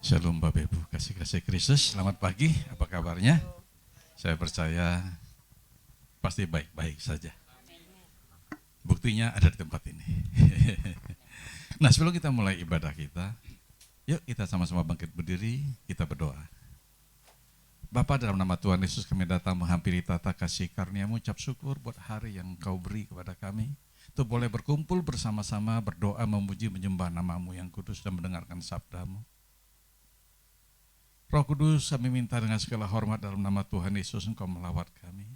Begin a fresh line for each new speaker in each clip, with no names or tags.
Shalom Bapak Ibu, kasih-kasih Kristus, selamat pagi, apa kabarnya? Saya percaya pasti baik-baik saja. Buktinya ada di tempat ini. Nah, sebelum kita mulai ibadah kita, yuk kita sama-sama bangkit berdiri, kita berdoa. Bapa, dalam nama Tuhan Yesus kami datang menghampiri tata kasih karunia-Mu, ucap syukur buat hari yang Kau beri kepada kami. Untuk boleh berkumpul bersama-sama, berdoa, memuji, menyembah nama-Mu yang kudus dan mendengarkan sabda-Mu. Roh Kudus, kami minta dengan segala hormat dalam nama Tuhan Yesus, Engkau melawat kami.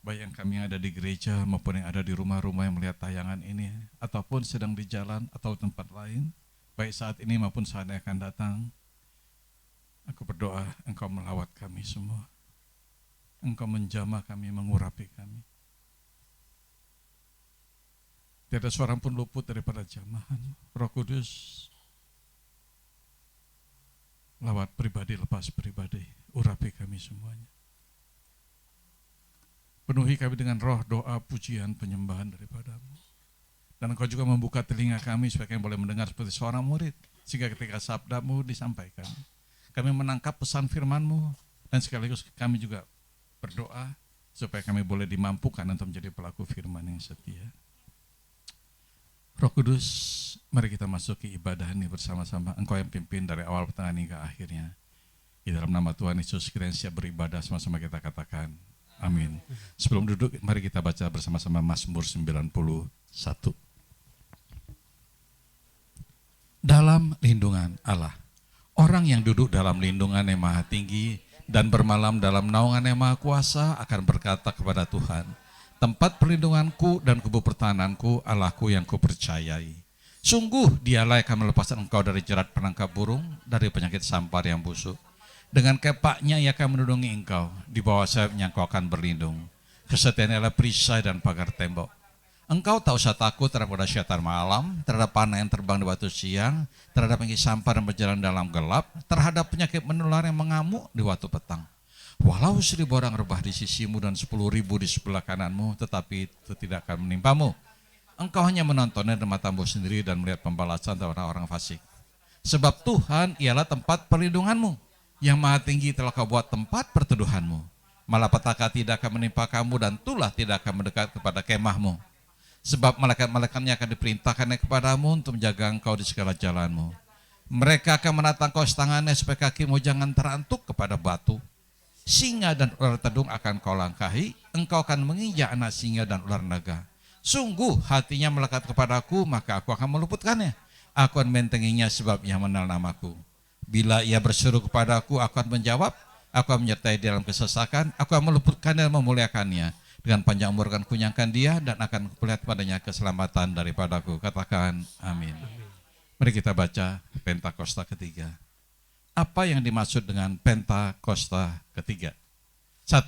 Baik yang kami yang ada di gereja maupun yang ada di rumah-rumah yang melihat tayangan ini, ataupun sedang di jalan atau tempat lain, baik saat ini maupun saat yang akan datang. Aku berdoa, Engkau melawat kami semua. Engkau menjamah kami, mengurapi kami. Tiada seorang pun luput daripada jamahan. Roh Kudus, lawat pribadi lepas pribadi, urapi kami semuanya. Penuhi kami dengan roh, doa, pujian, penyembahan daripada-Mu. Dan Engkau juga membuka telinga kami supaya kami boleh mendengar seperti seorang murid. Sehingga ketika sabda-Mu disampaikan, kami menangkap pesan firman-Mu. Dan sekaligus kami juga berdoa supaya kami boleh dimampukan untuk menjadi pelaku firman yang setia. Roh Kudus, mari kita masuki ibadah ini bersama-sama. Engkau yang pimpin dari awal pertengahan hingga akhirnya. Di dalam nama Tuhan Yesus, kita yang siap beribadah, sama-sama kita katakan amin. Sebelum duduk, mari kita baca bersama-sama Mazmur 91. Dalam lindungan Allah, orang yang duduk dalam lindungan yang maha tinggi dan bermalam dalam naungan yang maha kuasa akan berkata kepada Tuhan, tempat perlindunganku dan kubu pertahananku, Allahku yang kupercayai. Sungguh dialah yang akan melepaskan engkau dari jerat penangkap burung, dari penyakit sampar yang busuk. Dengan kepaknya ia akan melindungi engkau, di bawah sayapnya engkau akan berlindung. Kesetiaannya adalah perisai dan pagar tembok. Engkau tak usah takut terhadap dahsyat malam, terhadap panah yang terbang di waktu siang, terhadap penyakit sampar yang berjalan dalam gelap, terhadap penyakit menular yang mengamuk di waktu petang. Walau 1.000 orang rebah di sisimu dan 10.000 di sebelah kananmu, tetapi itu tidak akan menimpamu. Engkau hanya menontonnya dengan matamu sendiri dan melihat pembalasan terhadap orang fasik. Sebab Tuhan ialah tempat perlindunganmu, yang maha tinggi telah kau buat tempat perteduhanmu. Malapetaka tidak akan menimpa kamu dan tulah tidak akan mendekat kepada kemahmu. Sebab malaikat-malaikatnya akan diperintahkannya kepadamu untuk menjaga engkau di segala jalanmu. Mereka akan menatang kau setangannya supaya kakimu jangan terantuk kepada batu. Singa dan ular tedung akan kau langkahi, engkau akan menginjak anak singa dan ular naga. Sungguh hatinya melekat kepadaku, maka aku akan meluputkannya. Aku akan membentenginya sebab ia mengenal namaku. Bila ia berseru kepadaku, aku akan menjawab. Aku akan menyertai dia dalam kesesakan, aku akan meluputkannya dan memuliakannya. Dengan panjang umur akan kunyangkan dia dan akan kuperlihatkan padanya keselamatan daripadaku. Katakan amin. Mari kita baca Pentakosta ketiga. Apa yang dimaksud dengan Pentakosta ketiga? 1.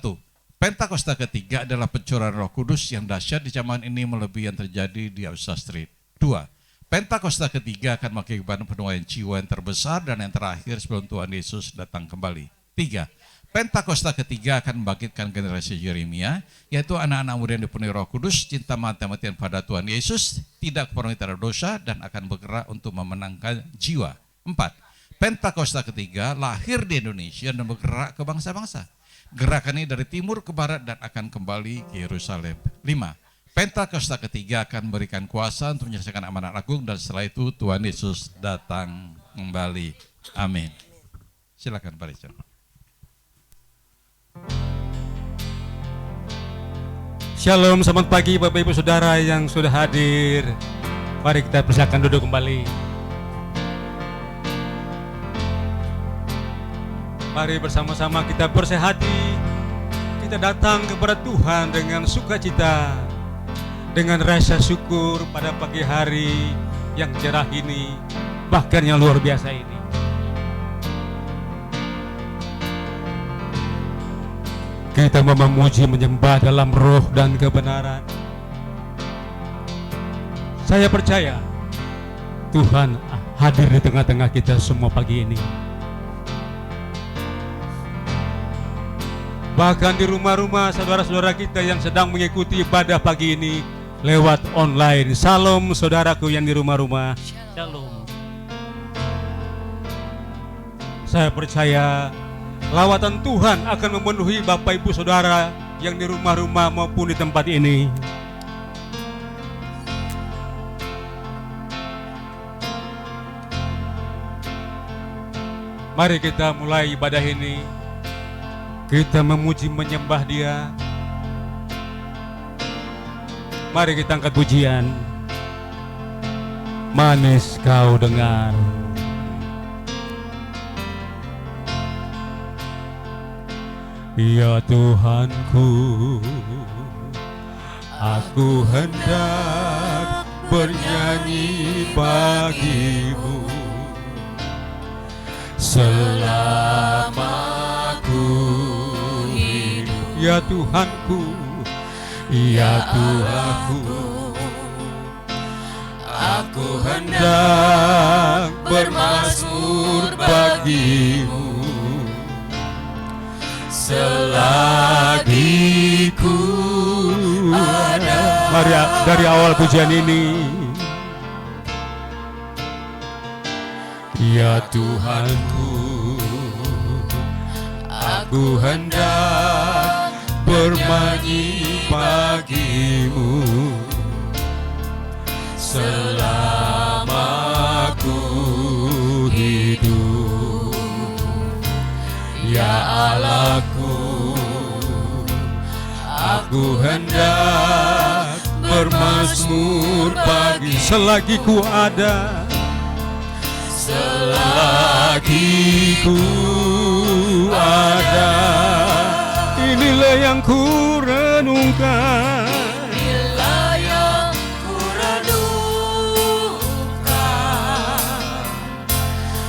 Pentakosta ketiga adalah pencurahan Roh Kudus yang dahsyat di zaman ini melebihi yang terjadi di Azusa Street. 2. Pentakosta ketiga akan mengakibatkan penuaian jiwa yang terbesar dan yang terakhir sebelum Tuhan Yesus datang kembali. 3. Pentakosta ketiga akan membangkitkan generasi Yeremia, yaitu anak-anak muda yang dipenuhi Roh Kudus, cinta mati-matian pada Tuhan Yesus, tidak kepenuhi terhadap dosa dan akan bergerak untuk memenangkan jiwa. 4. Pentakosta ketiga lahir di Indonesia dan bergerak ke bangsa-bangsa. Gerakan ini dari timur ke barat dan akan kembali ke Yerusalem. 5. Pentakosta ketiga akan memberikan kuasa untuk menyelesaikan amanat agung dan setelah itu Tuhan Yesus datang kembali. Amin. Silakan Pak Richard.
Shalom, selamat pagi Bapak Ibu Saudara yang sudah hadir. Mari kita persilakan duduk kembali. Mari bersama-sama kita bersih hati. Kita datang kepada Tuhan dengan sukacita, dengan rasa syukur pada pagi hari yang cerah ini, bahkan yang luar biasa ini. Kita memuji menyembah dalam roh dan kebenaran. Saya percaya Tuhan hadir di tengah-tengah kita semua pagi ini. Bahkan di rumah-rumah saudara-saudara kita yang sedang mengikuti ibadah pagi ini lewat online. Salam saudaraku yang di rumah-rumah. Shalom. Saya percaya lawatan Tuhan akan memenuhi Bapak Ibu Saudara yang di rumah-rumah maupun di tempat ini. Mari kita mulai ibadah ini. Kita memuji menyembah Dia. Mari kita angkat pujian. Manis kau dengar. Ya Tuhanku, aku hendak bernyanyi bagimu selama ku hidup. Ya Tuhanku, ya Tuhanku, aku hendak bermazmur bagimu selagi ku ada. Mari dari awal pujian ini. Ya Tuhanku, aku hendak bernyanyi bagimu selama ku hidup. Ya Allahku, aku hendak bermazmur bagi selagi ku ada, selagi ku ada. Inilah yang ku renungkan, inilah yang ku renungkan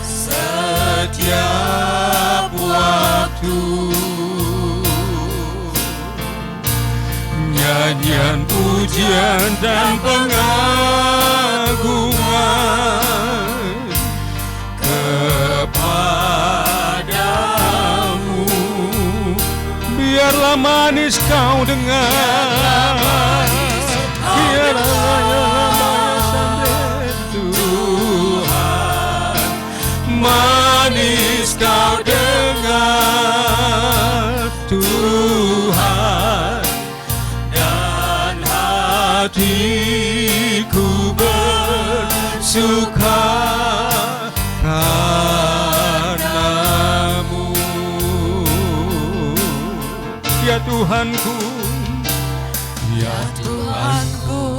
setiap waktu. Nyanyian pujian dan pengagungan kepadamu. Biarlah manis kau dengar, biarlah manis Tuhan, manis kau dengar Tuhan, dan hatiku bersuka karena-Mu. Ya Tuhanku, ya Tuhanku,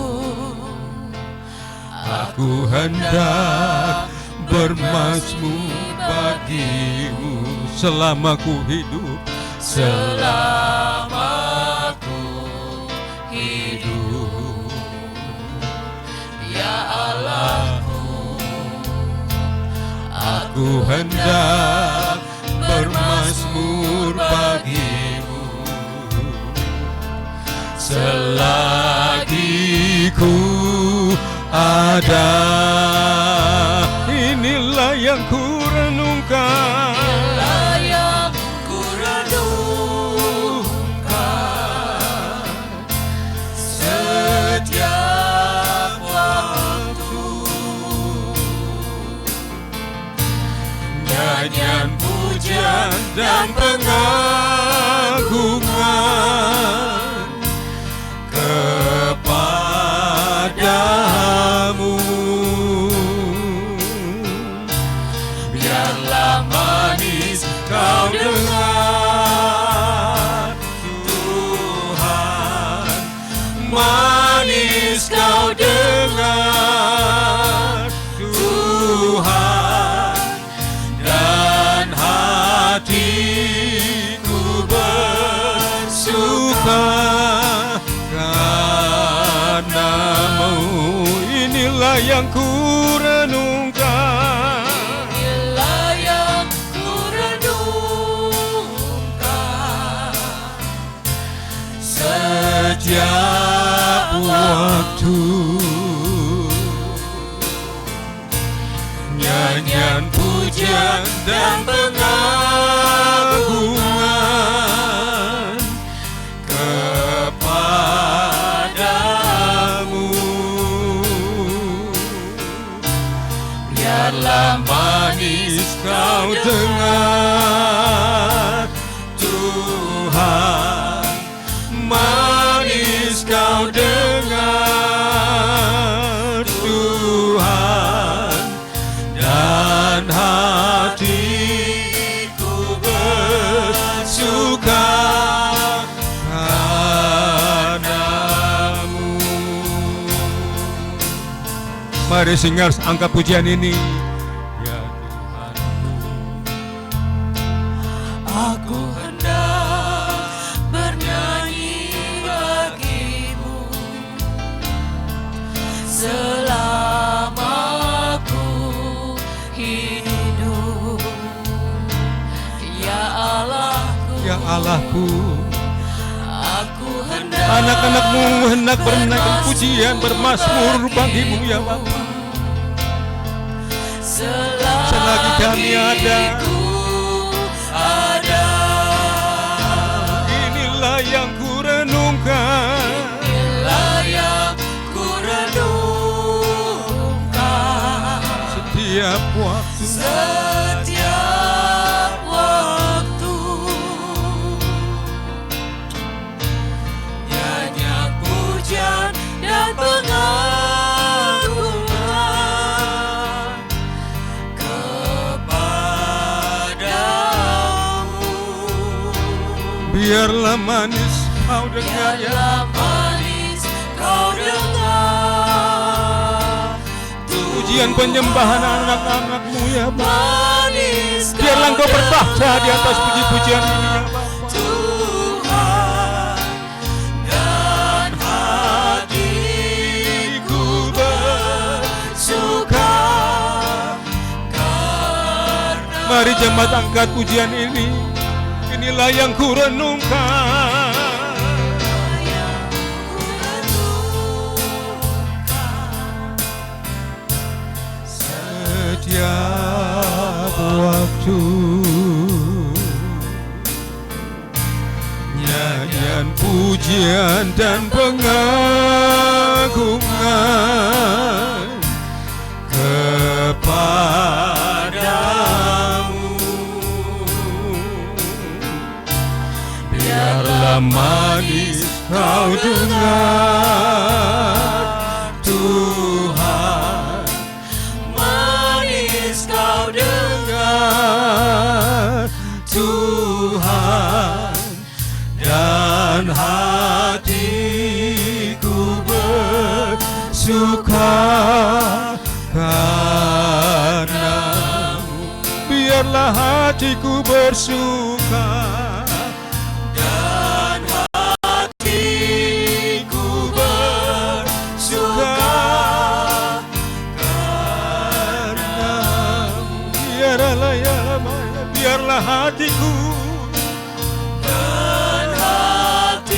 aku hendak bermazmur bagimu selama ku hidup, selama ku hidup. Ya Allahku, aku hendak bermazmur bagimu selagi ku ada. Inilah yang ku renungkan, inilah yang ku renungkan setiap waktu. Nyanyian pujian dan pengagungan kepadamu. Biarlah manis kau dengar Tuhan, manis kau dengar Tuhan, dan hatiku bersuka karena-Mu. Inilah yang ku renungkan, inilah yang ku renungkan setiap waktu. Nyanyian pujian dan pengagungan kepadamu. Biarlah manis kau dengar Tuhan, manis kau dengar Tuhan, dan hatiku bersuka padamu. Mari singar angkat pujian ini. Ya Tuhanku,
Aku hendak bernyanyi bagimu selama aku hidup. Ya Allahku,
ya Allahku,
aku hendak
anak-anakmu hendak bernaikkan pujian bermazmur bagimu ya Bapa. Selagi kami ada, inilah yang ku renungkan,
inilah yang ku renungkan
setiap waktu,
setiap waktu. Nyanyian pujian dan pengagungan kepadamu.
biarlah manis kau dengar ya,
Biarlah manis kau dengar
pujian penyembahan anak-anakmu ya Bapa.
manis kau
Biarlah engkau bertahta di atas puji-pujian ini ya Bapa.
Tuhan, dan hatiku bersuka karena
Mari jemaat angkat pujian ini. Inilah yang ku renungkan,
yang ku renungkan
setiap waktu. Nyanyian pujian dan pengagungan kepadamu. Biarlah manis kau dengar Tuhan,
manis kau
dengar Tuhan, dan hatiku bersuka karenamu. Biarlah hatiku bersuka,
dan hatiku bersuka
karenamu. Biarlah hatiku,
dan hatiku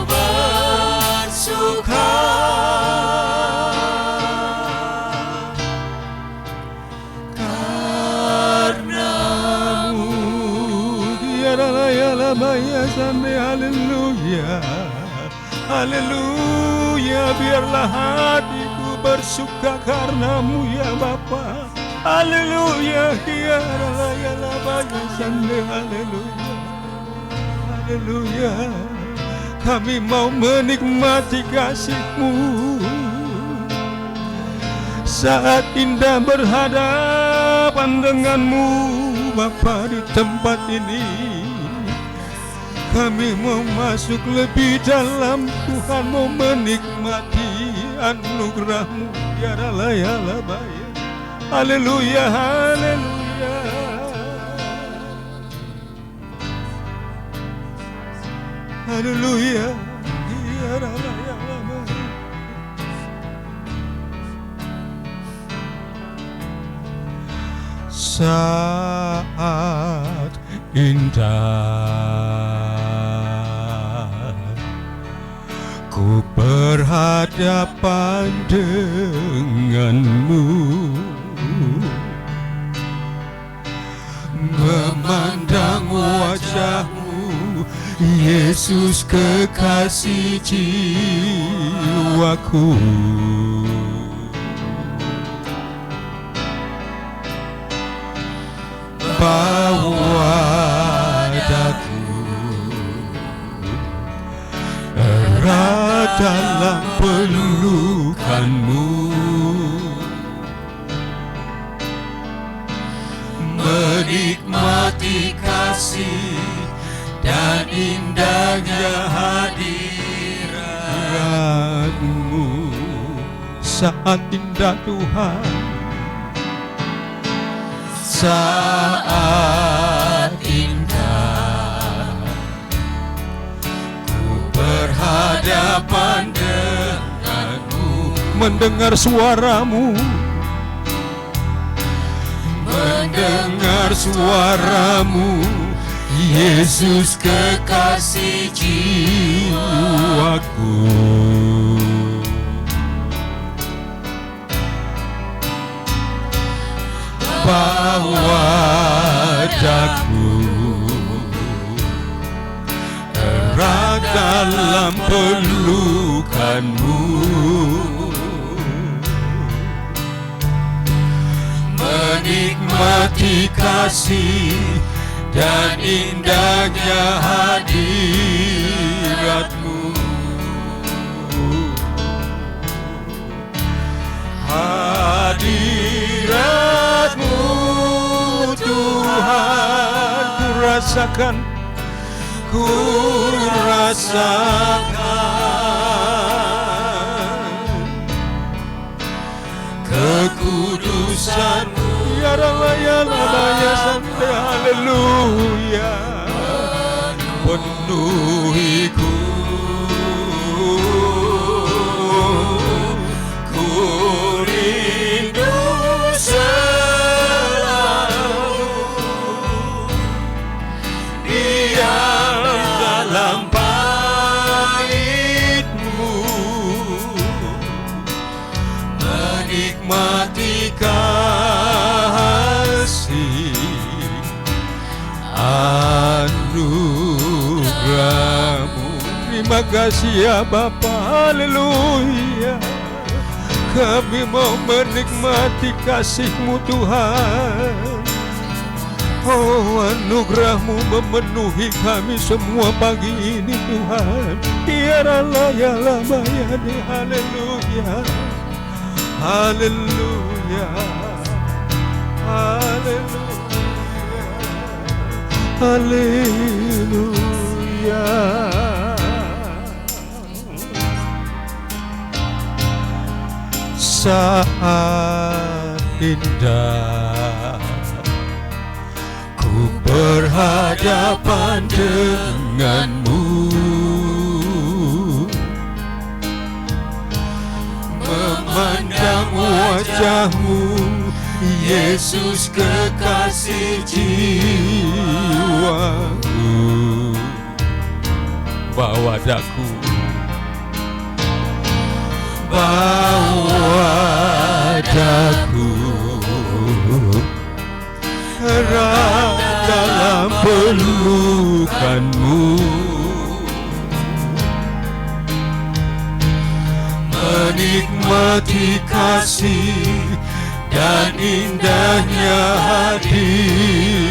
bersuka karenamu.
Haleluya, haleluya. Biarlah hatiku bersuka karenamu ya Bapa. Haleluya, haleluya, haleluya. Kami mau menikmati kasih-Mu saat indah berhadapan denganmu Bapa di tempat ini. Kami mau masuk lebih dalam, Tuhan mau menikmati anugerah-Mu ya Ralayalabaya. Haleluya, haleluya. Haleluya, ya Ralayalabaya. Saat indah ku berhadapan denganmu, memandang wajah-Mu Yesus kekasih jiwaku. bawa daku erat dalam pelukanmu,
menikmati kasih dan indahnya
hadiratmu. Saat indah Tuhan, saat indah ku berhadapan denganmu, mendengar suaramu, mendengar suaramu, Yesus kekasih jiwaku. Bawa daku erat dalam pelukanmu, menikmati kasih dan indahnya hadiratmu. Hadiratmu Tuhan, ku rasakan kekudusan-Mu. Ya Ramaya Lamaya Sante, haleluya, penuhiku, ku rindu selalu diam dalam bait-Mu, menikmati kasih anugerah-Mu. Terima kasih ya Bapa, haleluya. Kami mau menikmati kasih-Mu Tuhan. Oh, anugerah-Mu memenuhi kami semua pagi ini Tuhan. Tiaralaya lamayani, haleluya, haleluya, haleluya, haleluya. Saat indah ku berhadapan denganmu, memandang wajah-Mu, Yesus kekasih jiwaku. Bawa daku, bawa daku erat dalam pelukan-Mu, menikmati kasih dan indahnya hadirat-Mu.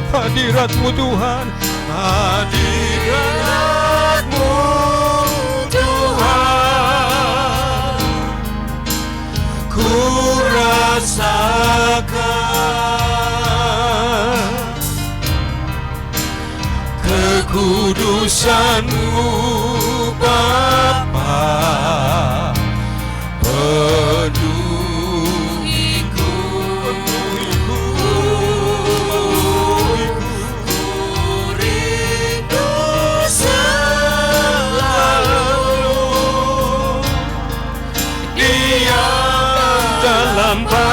Hadirat-Mu Tuhan, hadirat-Mu Tuhan, ku rasakan kekudusan-Mu Bapa, penuhiku, ku rindu selalu diam dalam bait-Mu,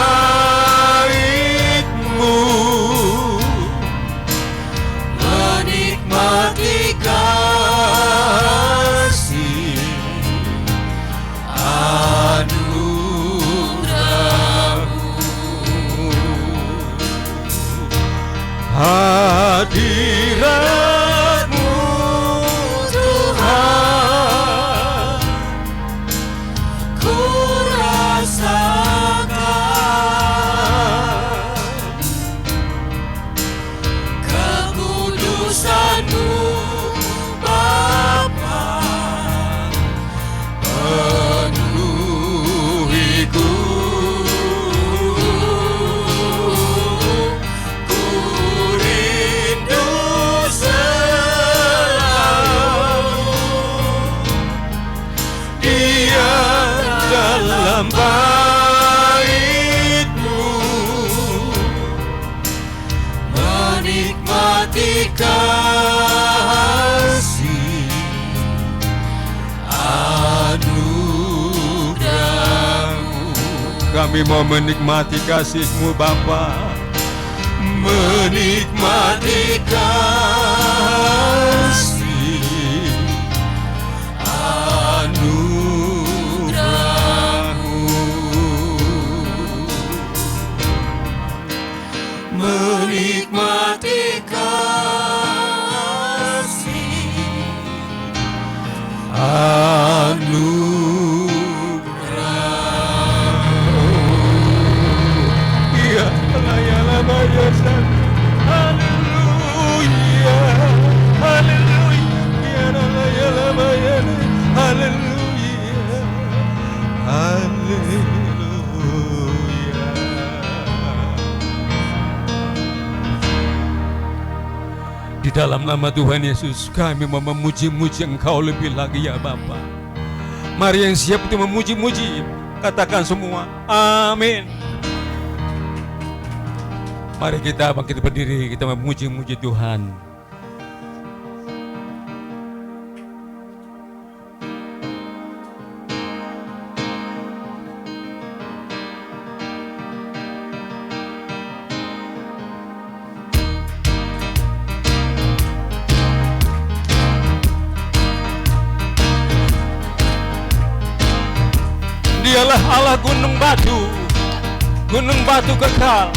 menikmati kasih anugerah-Mu. Hadirat-Mu Tuhan, ku rasakan
baik-Mu, menikmati kasih anugerah-Mu.
Kami mau menikmati kasih-Mu Bapa,
menikmati kasih anugerah-Mu, menikmati kasih anugerah-Mu.
ya layala bayasan. Haleluya, haleluya, ya layala bayan. Haleluya, haleluya. Di dalam nama Tuhan Yesus, kami mau memuji-muji Engkau lebih lagi ya Bapa. Mari yang siap untuk memuji-muji, katakan semua, amin. Mari kita bangkit berdiri, kita memuji-muji Tuhan. Dialah Allah gunung batu kekal.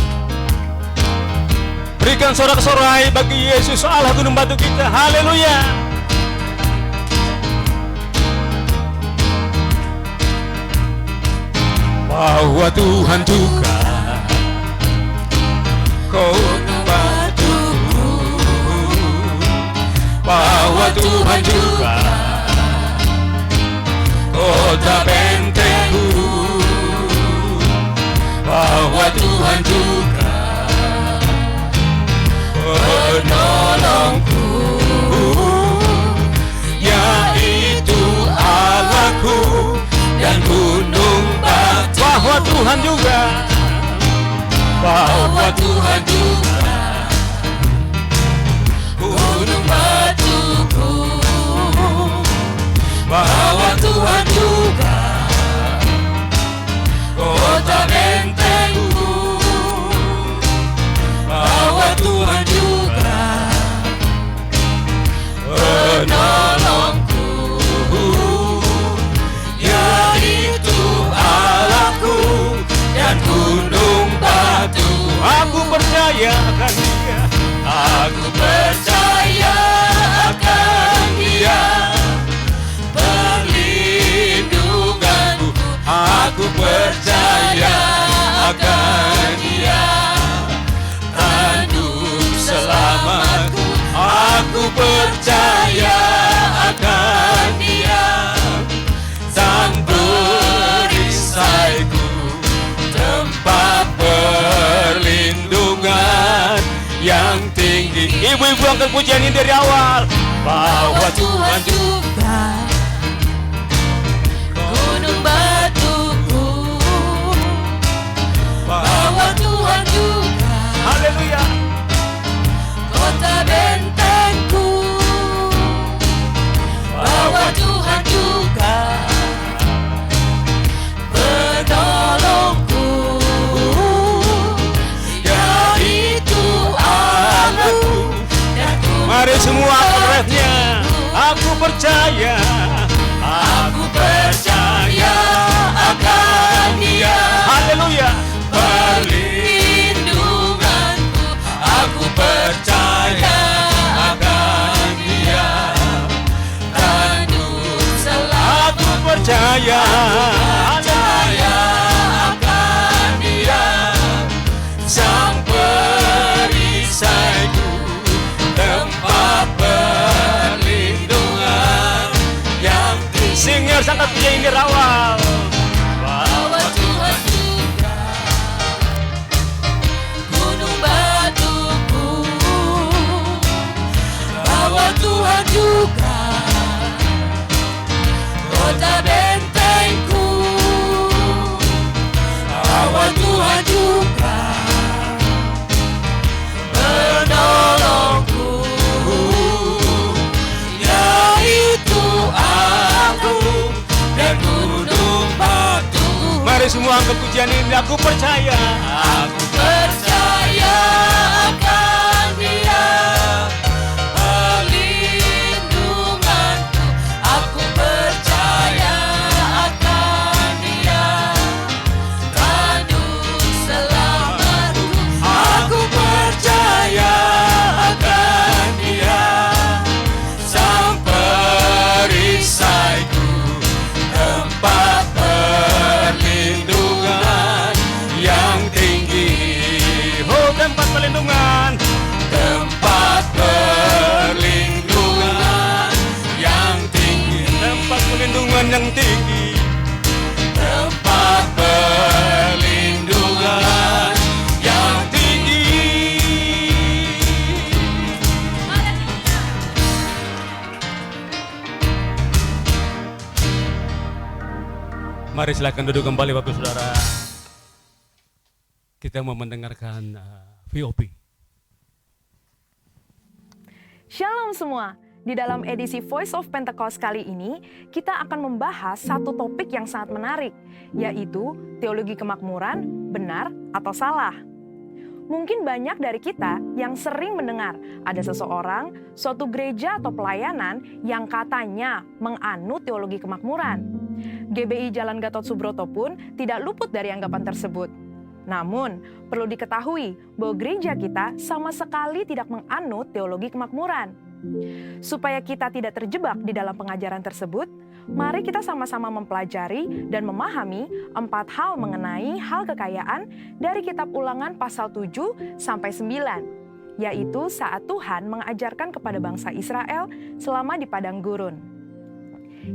Berikan sorak-sorai bagi Yesus, Allah gunung batu kita. Haleluya. Bahwa Tuhan juga gunung batuku, bahwa Tuhan juga kota bentengku, bahwa Tuhan juga penolongku, yaitu Allahku dan gunung batu. Bahwa Tuhan juga, bahwa Tuhan juga gunung batuku, bahwa Tuhan juga kota bentengku, bahwa Tuhan juga penolongku, yaitu Allahku dan gunung batu. Aku percaya akan Dia, aku percaya akan Dia, perlindunganku. Aku percaya akan Dia, tanduk selamatku. Aku percaya akan Dia, sang perisaiku, tempat perlindungan yang tinggi. Ibu-ibu angkat pujian ini dari awal. Bahwa Tuhan juga
gunung batuku, bahwa Tuhan juga
haleluya,
kota bentengku, bahwa Tuhan juga penolongku, yaitu Allahku dan gunung.
mari semua refnya. Aku percaya,
Aku percaya akan Dia,
haleluya,
perlindunganku. Aku percaya akan Dia, tanduk selamatku.
aku percaya,
Percaya akan Dia, sang perisaiku, tempat perlindungan yang tinggi.
Singer sangat punya ini rawal.
Bahwa Tuhan juga gunung batuku, bahwa Tuhan juga kota bentengku,
Mari semua angkat pujian ini. Aku percaya.
Aku percaya akan Dia, perlindunganku. Aku percaya akan Dia, tanduk selamatku. Aku percaya akan Dia, sang perisaiku, tempat perlindungan yang tinggi.
Oh, tempat perlindungan.
Tempat perlindungan yang tinggi.
Tempat perlindungan yang tinggi.
Tempat perlindungan yang tinggi.
Mari silakan duduk kembali Bapak Saudara. Kita mau mendengarkan VOP.
Shalom semua. Di dalam edisi Voice of Pentecost kali ini, kita akan membahas satu topik yang sangat menarik, yaitu teologi kemakmuran, benar atau salah. Mungkin banyak dari kita yang sering mendengar ada seseorang, suatu gereja atau pelayanan yang katanya menganut teologi kemakmuran. GBI Jalan Gatot Subroto pun tidak luput dari anggapan tersebut. Namun, perlu diketahui bahwa gereja kita sama sekali tidak menganut teologi kemakmuran. Supaya kita tidak terjebak di dalam pengajaran tersebut, mari kita sama-sama mempelajari dan memahami 4 hal mengenai hal kekayaan dari kitab Ulangan pasal 7 sampai 9, yaitu saat Tuhan mengajarkan kepada bangsa Israel selama di padang gurun.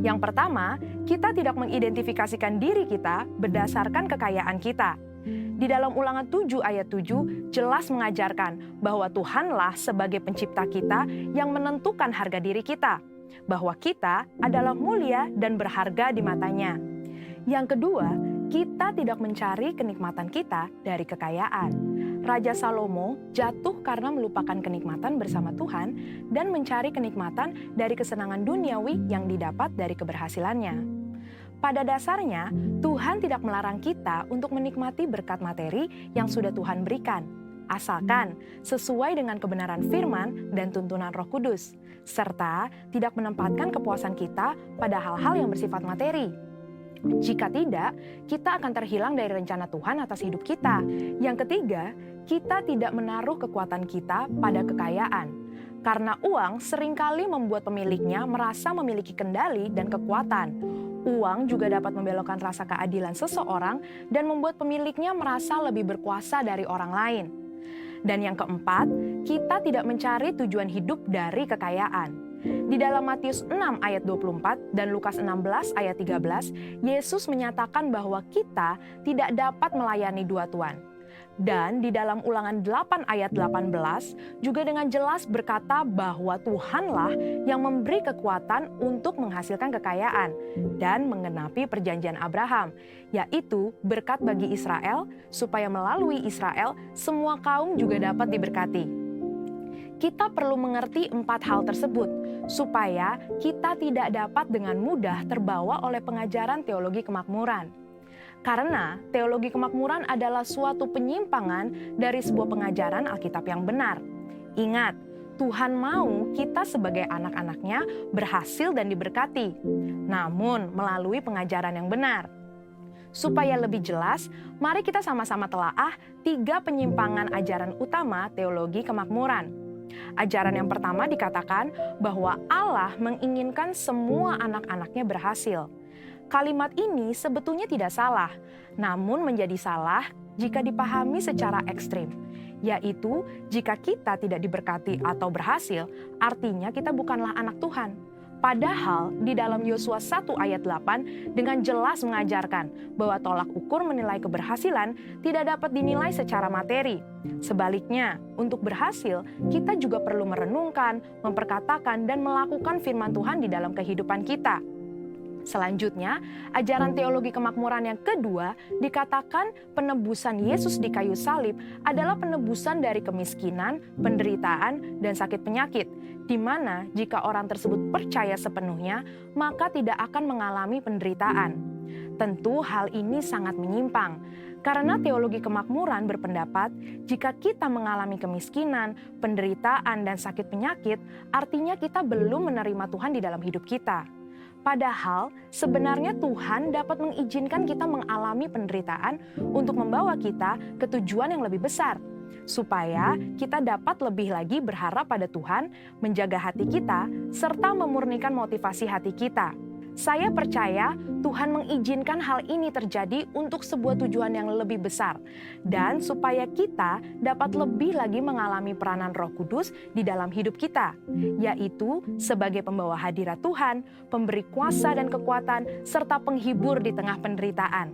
Yang pertama, kita tidak mengidentifikasikan diri kita berdasarkan kekayaan kita. Di dalam Ulangan 7 ayat 7 jelas mengajarkan bahwa Tuhanlah sebagai pencipta kita yang menentukan harga diri kita, bahwa kita adalah mulia dan berharga di matanya. Yang kedua, kita tidak mencari kenikmatan kita dari kekayaan. Raja Salomo jatuh karena melupakan kenikmatan bersama Tuhan dan mencari kenikmatan dari kesenangan duniawi yang didapat dari keberhasilannya. Pada dasarnya, Tuhan tidak melarang kita untuk menikmati berkat materi yang sudah Tuhan berikan, asalkan sesuai dengan kebenaran firman dan tuntunan Roh Kudus, serta tidak menempatkan kepuasan kita pada hal-hal yang bersifat materi. Jika tidak, kita akan terhilang dari rencana Tuhan atas hidup kita. Yang ketiga, kita tidak menaruh kekuatan kita pada kekayaan, karena uang seringkali membuat pemiliknya merasa memiliki kendali dan kekuatan. Uang juga dapat membelokkan rasa keadilan seseorang dan membuat pemiliknya merasa lebih berkuasa dari orang lain. Dan yang keempat, kita tidak mencari tujuan hidup dari kekayaan. Di dalam Matius 6 ayat 24 dan Lukas 16 ayat 13, Yesus menyatakan bahwa kita tidak dapat melayani dua tuan. Dan di dalam Ulangan 8 ayat 18 juga dengan jelas berkata bahwa Tuhanlah yang memberi kekuatan untuk menghasilkan kekayaan dan menggenapi perjanjian Abraham, yaitu berkat bagi Israel supaya melalui Israel semua kaum juga dapat diberkati. Kita perlu mengerti 4 hal tersebut supaya kita tidak dapat dengan mudah terbawa oleh pengajaran teologi kemakmuran. Karena teologi kemakmuran adalah suatu penyimpangan dari sebuah pengajaran Alkitab yang benar. Ingat, Tuhan mau kita sebagai anak-anaknya berhasil dan diberkati, namun melalui pengajaran yang benar. Supaya lebih jelas, mari kita sama-sama telaah 3 penyimpangan ajaran utama teologi kemakmuran. Ajaran yang pertama dikatakan bahwa Allah menginginkan semua anak-anaknya berhasil. Kalimat ini sebetulnya tidak salah, namun menjadi salah jika dipahami secara ekstrim, yaitu jika kita tidak diberkati atau berhasil, artinya kita bukanlah anak Tuhan. Padahal di dalam Yosua 1 ayat 8 dengan jelas mengajarkan bahwa tolak ukur menilai keberhasilan tidak dapat dinilai secara materi. Sebaliknya, untuk berhasil, kita juga perlu merenungkan, memperkatakan, dan melakukan firman Tuhan di dalam kehidupan kita. Selanjutnya, ajaran teologi kemakmuran yang kedua dikatakan penebusan Yesus di kayu salib adalah penebusan dari kemiskinan, penderitaan, dan sakit penyakit, di mana jika orang tersebut percaya sepenuhnya, maka tidak akan mengalami penderitaan. Tentu hal ini sangat menyimpang, karena teologi kemakmuran berpendapat jika kita mengalami kemiskinan, penderitaan, dan sakit penyakit, artinya kita belum menerima Tuhan di dalam hidup kita. Padahal sebenarnya Tuhan dapat mengizinkan kita mengalami penderitaan untuk membawa kita ke tujuan yang lebih besar, supaya kita dapat lebih lagi berharap pada Tuhan, menjaga hati kita, serta memurnikan motivasi hati kita. Saya percaya Tuhan mengizinkan hal ini terjadi untuk sebuah tujuan yang lebih besar, dan supaya kita dapat lebih lagi mengalami peranan Roh Kudus di dalam hidup kita, yaitu sebagai pembawa hadirat Tuhan, pemberi kuasa dan kekuatan, serta penghibur di tengah penderitaan.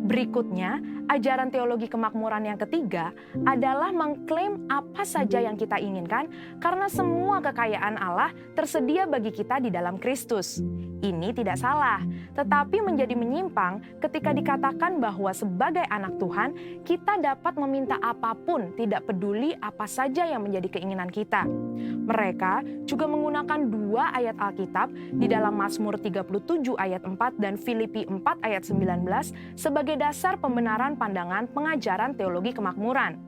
Berikutnya, ajaran teologi kemakmuran yang ketiga adalah mengklaim apa saja yang kita inginkan karena semua kekayaan Allah tersedia bagi kita di dalam Kristus. Ini tidak salah, tetapi menjadi menyimpang ketika dikatakan bahwa sebagai anak Tuhan, kita dapat meminta apapun, tidak peduli apa saja yang menjadi keinginan kita. Mereka juga menggunakan 2 ayat Alkitab di dalam Mazmur 37 ayat 4 dan Filipi 4 ayat 19 sebagai dasar pembenaran pandangan pengajaran teologi kemakmuran.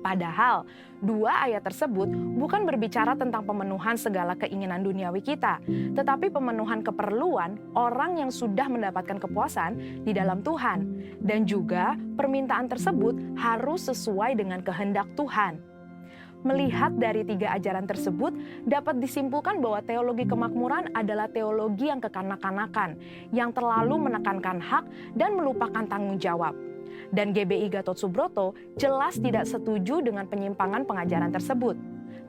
Padahal, 2 ayat tersebut bukan berbicara tentang pemenuhan segala keinginan duniawi kita, tetapi pemenuhan keperluan orang yang sudah mendapatkan kepuasan di dalam Tuhan. Dan juga permintaan tersebut harus sesuai dengan kehendak Tuhan. Melihat dari 3 ajaran tersebut, dapat disimpulkan bahwa teologi kemakmuran adalah teologi yang kekanak-kanakan, yang terlalu menekankan hak dan melupakan tanggung jawab. Dan GBI Gatot Subroto jelas tidak setuju dengan penyimpangan pengajaran tersebut.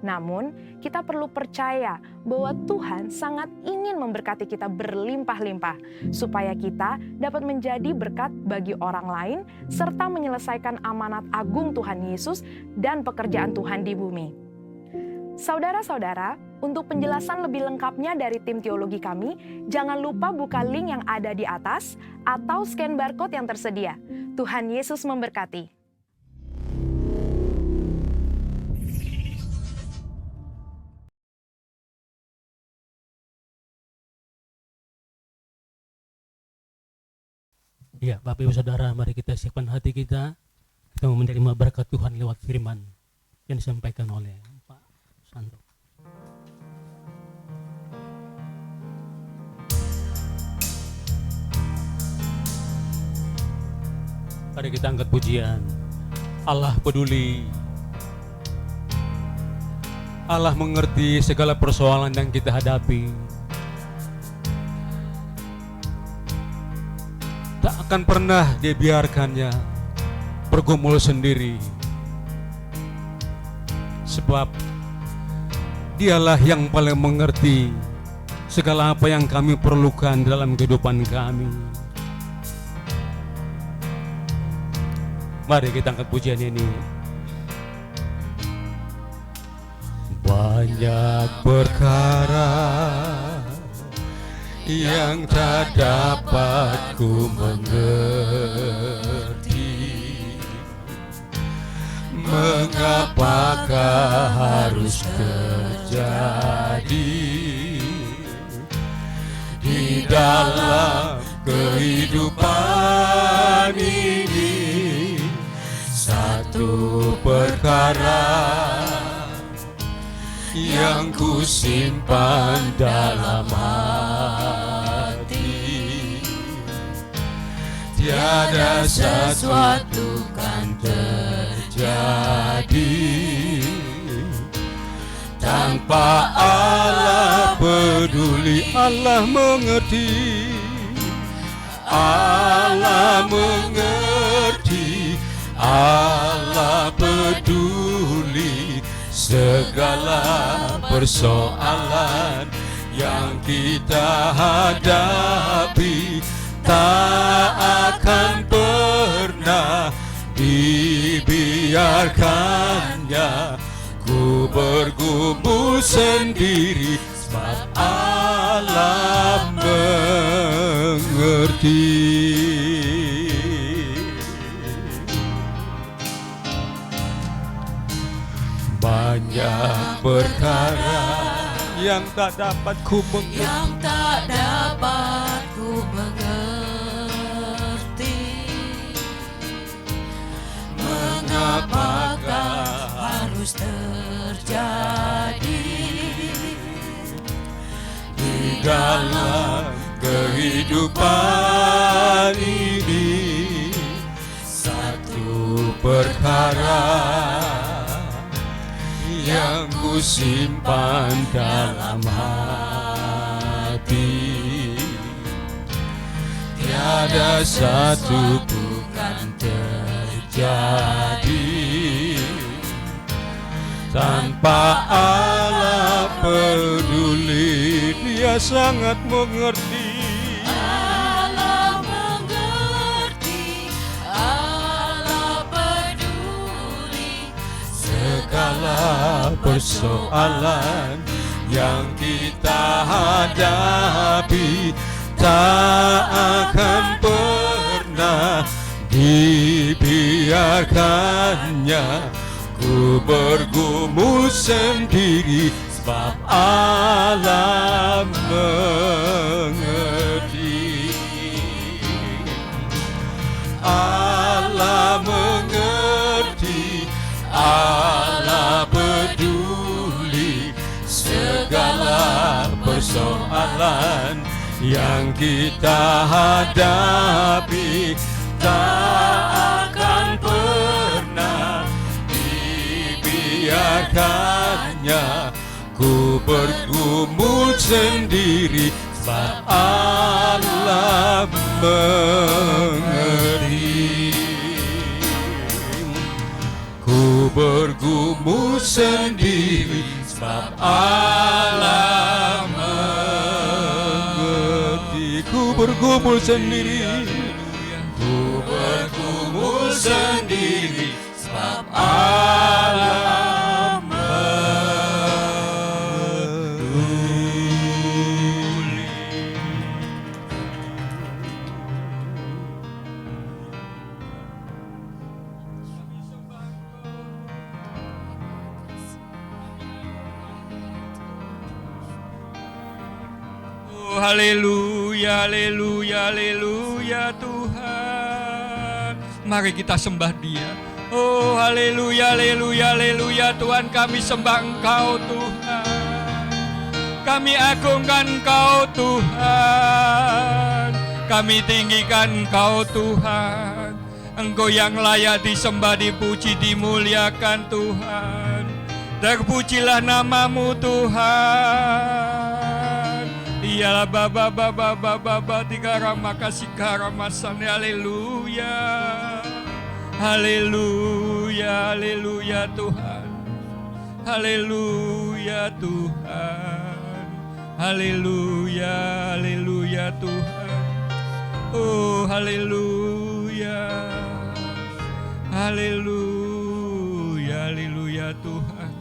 Namun, kita perlu percaya bahwa Tuhan sangat ingin memberkati kita berlimpah-limpah, supaya kita dapat menjadi berkat bagi orang lain, serta menyelesaikan amanat agung Tuhan Yesus dan pekerjaan Tuhan di bumi. Saudara-saudara, untuk penjelasan lebih lengkapnya dari tim teologi kami, jangan lupa buka link yang ada di atas atau scan barcode yang tersedia. Tuhan Yesus memberkati.
Ya, Bapak Ibu Saudara, mari kita siapkan hati kita. Kita mau menerima berkat Tuhan lewat firman yang disampaikan oleh Pak Santo. Mari kita angkat pujian. Allah peduli. Allah mengerti segala persoalan yang kita hadapi. Tak akan pernah dia biarkannya bergumul sendiri. Sebab dialah yang paling mengerti segala apa yang kami perlukan dalam kehidupan kami. Mari kita angkat pujian ini. Banyak perkara yang tak dapat ku mengerti, mengapakah harus terjadi di dalam kehidupan ini. Satu perkara yang ku simpan dalam hati, tiada sesuatu kan terjadi tanpa Allah peduli. Allah mengerti, Allah mengerti, Allah peduli segala persoalan yang kita hadapi. Tak akan pernah dibiarkannya ku bergumul sendiri, sebab Allah mengerti. Banyak perkara yang tak dapat ku mengerti,
yang tak dapat ku mengerti, terus terjadi di dalam kehidupan ini. Satu perkara yang ku simpan dalam hati, tiada satu bukan terjadi tanpa Allah peduli.
Dia sangat mengerti.
Allah mengerti, Allah peduli segala persoalan yang kita hadapi. Tak akan pernah dibiarkannya ku bergumul sendiri, sebab Allah mengerti. Allah mengerti, Allah peduli segala persoalan yang kita hadapi. Tak akan pernah dibiarkannya ku bergumul sendiri, sebab Allah mengerti. Ku bergumul sendiri, sebab Allah mengerti. Ku bergumul sendiri, ku bergumul sendiri, sebab Allah peduli.
Oh, haleluya, haleluya, haleluya Tuhan. Mari kita sembah Dia. Oh, haleluya, haleluya, haleluya Tuhan, kami sembah Engkau Tuhan. Kami agungkan Engkau Tuhan. Kami tinggikan Engkau Tuhan. Engkau yang layak disembah, dipuji, dimuliakan Tuhan. Terpujilah nama-Mu Tuhan. Iyalah baba baba baba baba tiga rama kasih karamasan. Haleluya. Haleluya, haleluya Tuhan. Haleluya Tuhan. Haleluya, haleluya Tuhan. Oh, haleluya. Haleluya, haleluya Tuhan.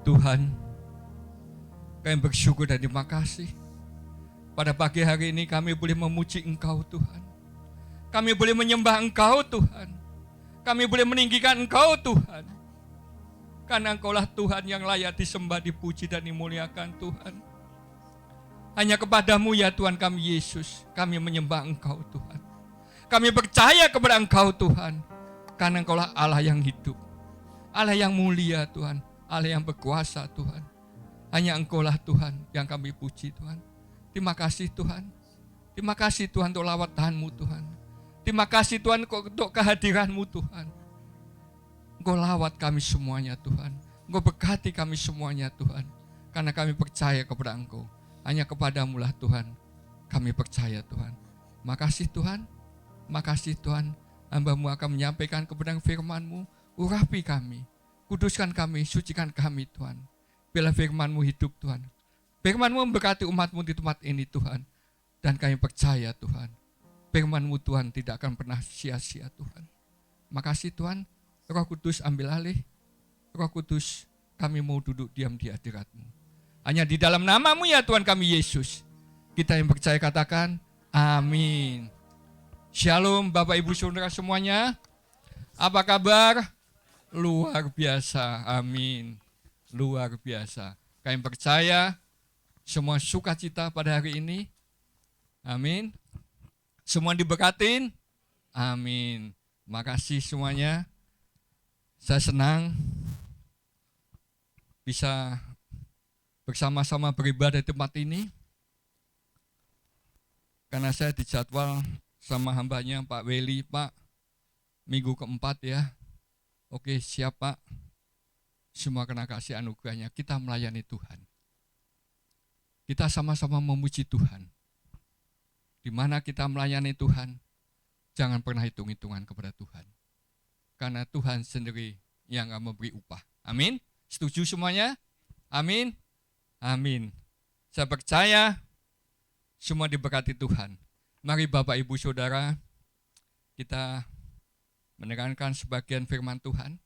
Tuhan, kami bersyukur dan terima kasih. Pada pagi hari ini kami boleh memuji Engkau Tuhan. Kami boleh menyembah Engkau Tuhan. Kami boleh meninggikan Engkau Tuhan. Karena Engkaulah Tuhan yang layak disembah, dipuji dan dimuliakan Tuhan. Hanya kepadamu ya Tuhan kami Yesus, kami menyembah Engkau Tuhan. Kami percaya kepada Engkau Tuhan. Karena Engkaulah Allah yang hidup. Allah yang mulia Tuhan. Allah yang berkuasa Tuhan. Hanya Engkaulah Tuhan yang kami puji Tuhan. Terima kasih Tuhan. Terima kasih Tuhan untuk lawat Tuhan-Mu Tuhan. Terima kasih Tuhan untuk kehadiran-Mu Tuhan. Engkau lawat kami semuanya Tuhan. Engkau berkati kami semuanya Tuhan. Karena kami percaya kepada Engkau. Hanya kepadamu lah Tuhan. Kami percaya Tuhan. Makasih Tuhan. Makasih Tuhan. Hamba-Mu akan menyampaikan kepada firman-Mu. Urapi kami. Kuduskan kami. Sucikan kami Tuhan. Biarlah firman-Mu hidup Tuhan. Firman-Mu memberkati umat-Mu di tempat ini Tuhan. Dan kami percaya Tuhan. Firman-Mu Tuhan tidak akan pernah sia-sia Tuhan. Makasih Tuhan. Roh Kudus ambil alih. Roh Kudus, kami mau duduk diam di hadirat-Mu. Hanya di dalam nama-Mu ya Tuhan kami Yesus. Kita yang percaya katakan amin. Shalom Bapak Ibu Saudara semuanya. Apa kabar? Luar biasa. Amin. Luar biasa. Kami percaya semua sukacita pada hari ini. Amin. Semua diberkatin. Amin. Makasih semuanya.
Saya senang bisa bersama-sama beribadah di tempat ini, karena saya dijadwal sama hambanya Pak Weli, Pak, minggu keempat ya. Oke, siap Pak. Semua kena kasih anugerahnya, kita melayani Tuhan. Kita sama-sama memuji Tuhan. Di mana kita melayani Tuhan, jangan pernah hitung-hitungan kepada Tuhan. Karena Tuhan sendiri yang akan memberi upah. Amin. Setuju semuanya? Amin. Amin. Saya percaya semua diberkati Tuhan. Mari Bapak Ibu Saudara, kita mendengarkan sebagian firman Tuhan.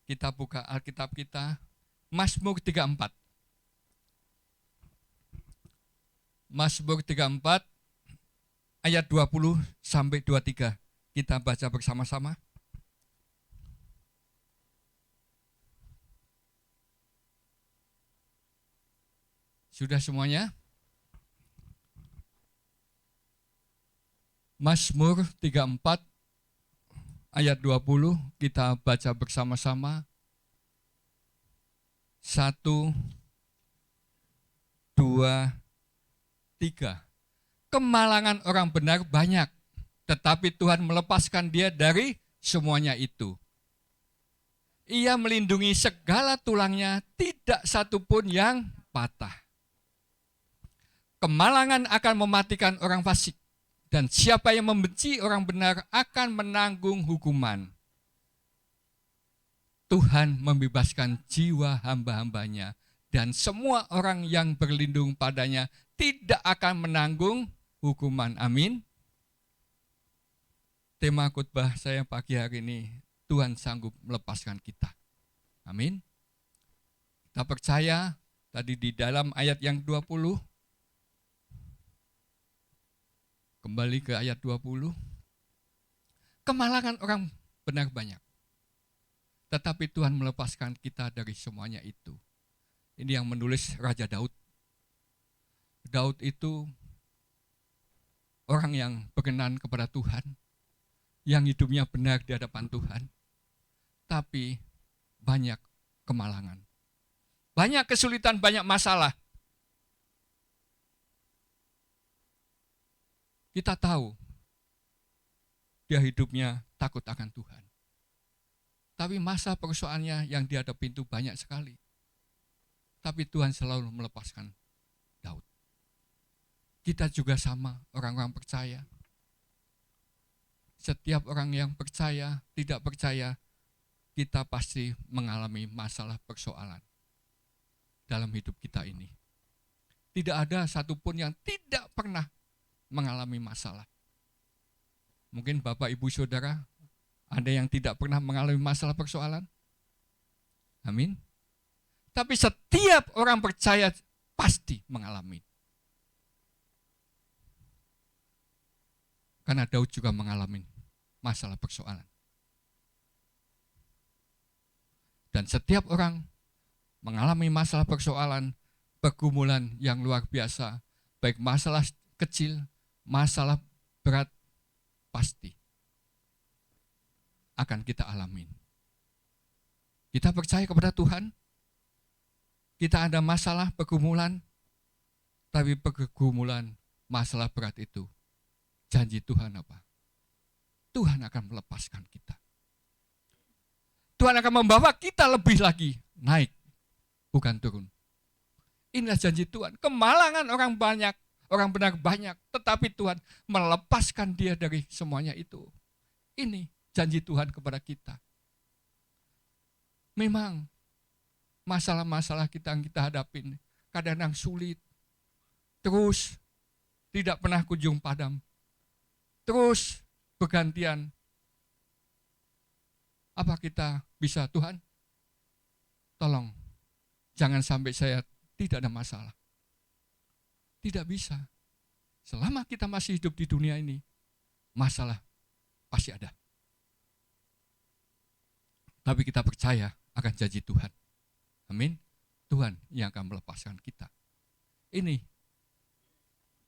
Kita buka Alkitab kita, Mazmur 34. Mazmur 34 ayat 20 sampai 23. Kita baca bersama-sama. Sudah semuanya? Mazmur 34 ayat 20 kita baca bersama-sama. 1, 2, 3. Kemalangan orang benar banyak, tetapi Tuhan melepaskan dia dari semuanya itu. Ia melindungi segala tulangnya, tidak satu pun yang patah. Kemalangan akan mematikan orang fasik, dan siapa yang membenci orang benar akan menanggung hukuman. Tuhan membebaskan jiwa hamba-hambanya, dan semua orang yang berlindung padanya tidak akan menanggung hukuman. Amin. Tema khotbah saya pagi hari ini, Tuhan sanggup melepaskan kita. Amin. Kita percaya tadi di dalam ayat yang 20, kembali ke ayat 20, kemalangan orang benar banyak, tetapi Tuhan melepaskan kita dari semuanya itu. Ini yang menulis Raja Daud. Daud itu orang yang berkenan kepada Tuhan, yang hidupnya benar di hadapan Tuhan, tapi banyak kemalangan, banyak kesulitan, banyak masalah. Kita tahu dia hidupnya takut akan Tuhan, tapi masa persoalannya yang dihadapi itu banyak sekali. Tapi Tuhan selalu melepaskan Daud. Kita juga sama, orang-orang percaya. Setiap orang yang percaya, tidak percaya, kita pasti mengalami masalah persoalan dalam hidup kita ini. Tidak ada satupun yang tidak pernah mengalami masalah. Mungkin Bapak Ibu Saudara ada yang tidak pernah mengalami masalah persoalan. Amin. Tapi setiap orang percaya pasti mengalami. Karena Daud juga mengalami masalah persoalan. Dan setiap orang mengalami masalah persoalan, pergumulan yang luar biasa, baik masalah kecil, masalah berat, pasti akan kita alamin. Kita percaya kepada Tuhan, kita ada masalah, pergumulan, tapi pergumulan, masalah berat itu, janji Tuhan apa? Tuhan akan melepaskan kita. Tuhan akan membawa kita lebih lagi naik, bukan turun. Inilah janji Tuhan. Kemalangan orang banyak, orang benar banyak, tetapi Tuhan melepaskan dia dari semuanya itu. Ini janji Tuhan kepada kita. Memang masalah-masalah kita yang kita hadapin kadang-kadang sulit, terus tidak pernah kunjung padam, terus bergantian. Apa kita bisa, Tuhan? Tolong, jangan sampai saya tidak ada masalah. Tidak bisa. Selama kita masih hidup di dunia ini, masalah pasti ada. Tapi kita percaya akan janji Tuhan. Amin. Tuhan yang akan melepaskan kita. Ini,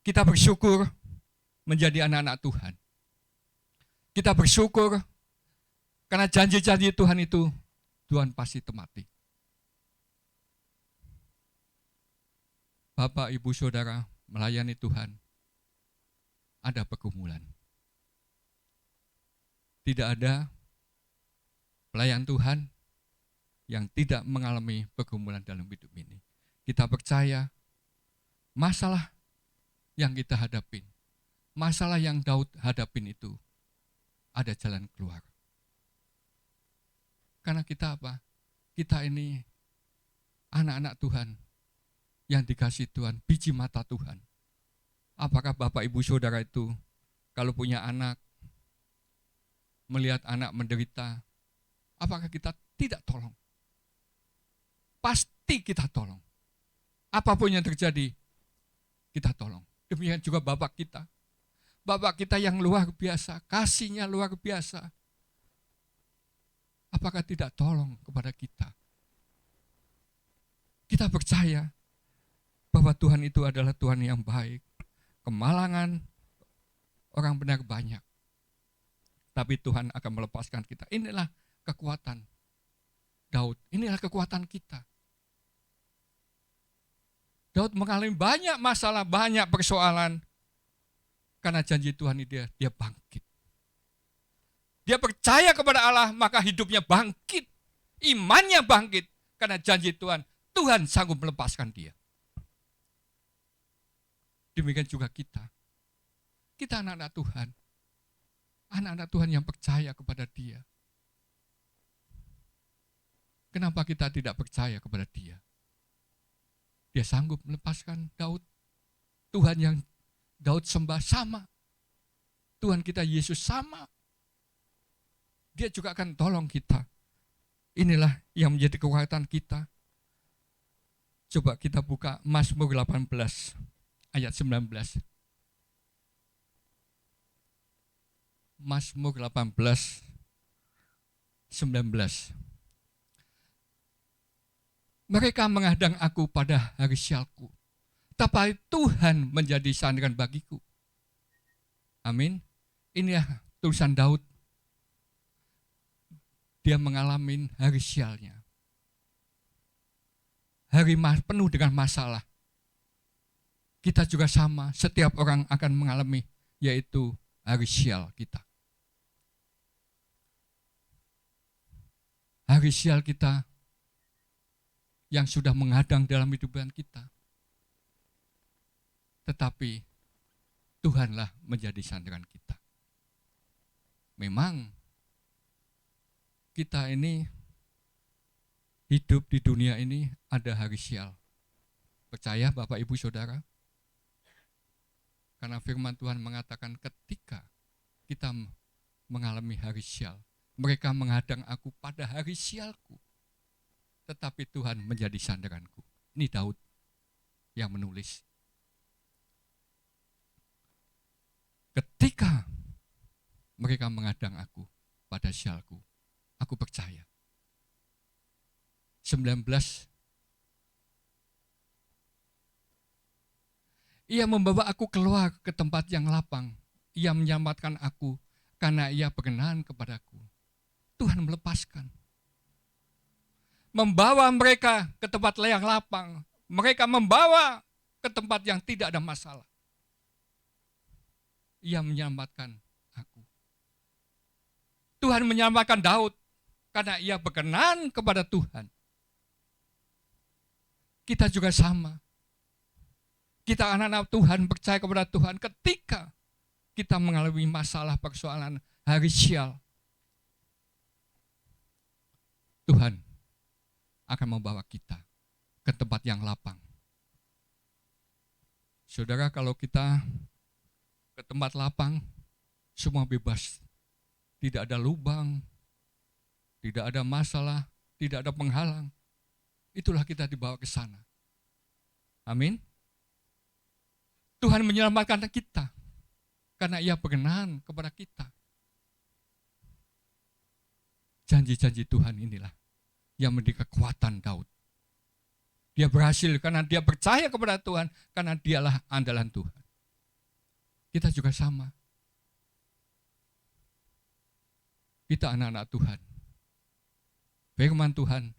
kita bersyukur menjadi anak-anak Tuhan. Kita bersyukur Karena janji-janji Tuhan itu, Tuhan pasti temati. Bapak, Ibu, Saudara, melayani Tuhan, ada pergumulan. Tidak ada pelayan Tuhan yang tidak mengalami pergumulan dalam hidup ini. Kita percaya masalah yang kita hadapin, masalah yang Daud hadapin itu, ada jalan keluar. Karena kita apa? Kita ini anak-anak Tuhan yang dikasih Tuhan, biji mata Tuhan. Apakah Bapak, Ibu, Saudara itu kalau punya anak, melihat anak menderita, apakah kita tidak tolong? Pasti kita tolong. Apapun yang terjadi, kita tolong. Demikian juga Bapak kita. Bapak kita yang luar biasa, kasihnya luar biasa. Apakah tidak tolong kepada kita? Kita percaya bahwa Tuhan itu adalah Tuhan yang baik. Kemalangan orang benar banyak. Tapi Tuhan akan melepaskan kita. Inilah kekuatan Daud. Inilah kekuatan kita. Daud mengalami banyak masalah, banyak persoalan. Karena janji Tuhan ini dia bangkit. Dia percaya kepada Allah, maka hidupnya bangkit. Imannya bangkit. Karena janji Tuhan, Tuhan sanggup melepaskan dia. Demikian juga kita. Kita anak-anak Tuhan. Anak-anak Tuhan yang percaya kepada dia. Kenapa kita tidak percaya kepada dia? Dia sanggup melepaskan Daud. Tuhan yang Daud sembah sama. Tuhan kita Yesus sama. Dia juga akan tolong kita. Inilah yang menjadi kekuatan kita. Coba kita buka Mazmur 18 ayat 19. Mazmur 18 19. Mereka menghadang aku pada hari sialku, tapi Tuhan menjadi sandaran bagiku. Amin. Ini ya tulisan Daud. Dia mengalami hari sialnya. Hari penuh dengan masalah. Kita juga sama, setiap orang akan mengalami, yaitu hari sial kita. Hari sial kita yang sudah menghadang dalam hidupan kita. Tetapi Tuhanlah menjadi sandaran kita. Memang kita ini hidup di dunia ini ada hari sial. Percaya Bapak, Ibu, Saudara? Karena firman Tuhan mengatakan ketika kita mengalami hari sial, mereka menghadang aku pada hari sialku, tetapi Tuhan menjadi sandaranku. Ini Daud yang menulis. Ketika mereka menghadang aku pada sialku, aku percaya. 19. Ia membawa aku keluar ke tempat yang lapang. Ia menyelamatkan aku karena ia berkenan kepadaku. Tuhan melepaskan. Membawa mereka ke tempat yang lapang. Mereka membawa ke tempat yang tidak ada masalah. Ia menyelamatkan aku. Tuhan menyelamatkan Daud karena ia berkenan kepada Tuhan. Kita juga sama. Kita anak-anak Tuhan percaya kepada Tuhan ketika kita mengalami masalah persoalan hari sial. Tuhan akan membawa kita ke tempat yang lapang. Saudara, kalau kita ke tempat lapang, semua bebas. Tidak ada lubang, tidak ada masalah, tidak ada penghalang. Itulah kita dibawa ke sana. Amin. Tuhan menyelamatkan kita karena ia berkenan kepada kita. Janji-janji Tuhan inilah yang menjadi kekuatan Daud. Dia berhasil karena dia percaya kepada Tuhan, karena dialah andalan Tuhan. Kita juga sama. kita anak-anak Tuhan. Firman Tuhan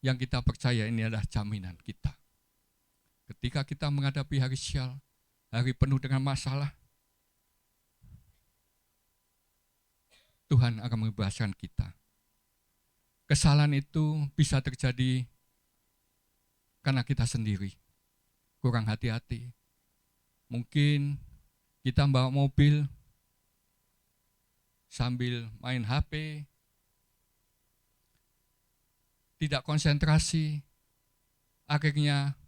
yang kita percaya ini adalah jaminan kita. Ketika kita menghadapi hari sial, hari penuh dengan masalah, Tuhan akan membebaskan kita. Kesalahan itu bisa terjadi karena kita sendiri kurang hati-hati. Mungkin kita bawa mobil sambil main HP, tidak konsentrasi, akhirnya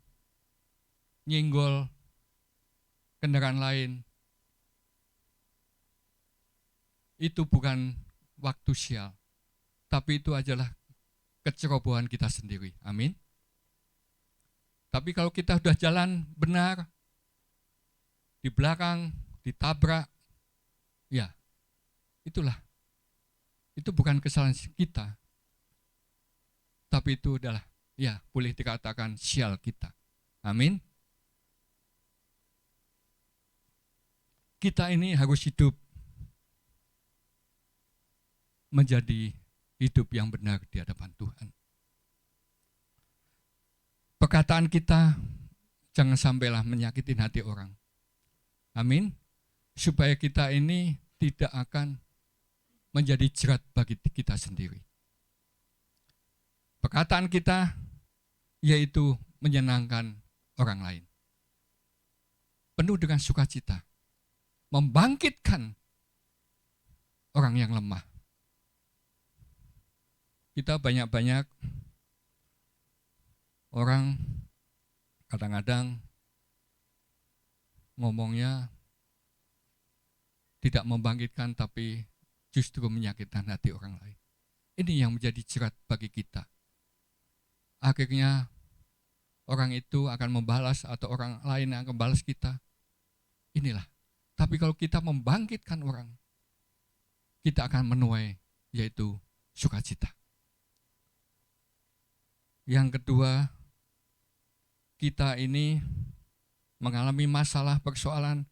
nyenggol kendaraan lain. Itu bukan waktu sial, tapi itu adalah kecerobohan kita sendiri. Amin. Tapi kalau kita sudah jalan benar, di belakang ditabrak, ya itulah. Itu bukan kesalahan kita, tapi itu adalah, ya boleh dikatakan sial kita. Amin. Kita ini harus hidup menjadi hidup yang benar di hadapan Tuhan. Perkataan kita jangan sampailah menyakitin hati orang. Amin. Supaya kita ini tidak akan menjadi jerat bagi kita sendiri. Perkataan kita yaitu menyenangkan orang lain. Penuh dengan sukacita. Membangkitkan orang yang lemah. Kita banyak-banyak orang kadang-kadang ngomongnya tidak membangkitkan tapi justru menyakitkan hati orang lain. Ini yang menjadi jerat bagi kita. Akhirnya orang itu akan membalas atau orang lain yang akan membalas kita. Inilah. Tapi kalau kita membangkitkan orang, kita akan menuai yaitu sukacita. Yang kedua, kita ini mengalami masalah persoalan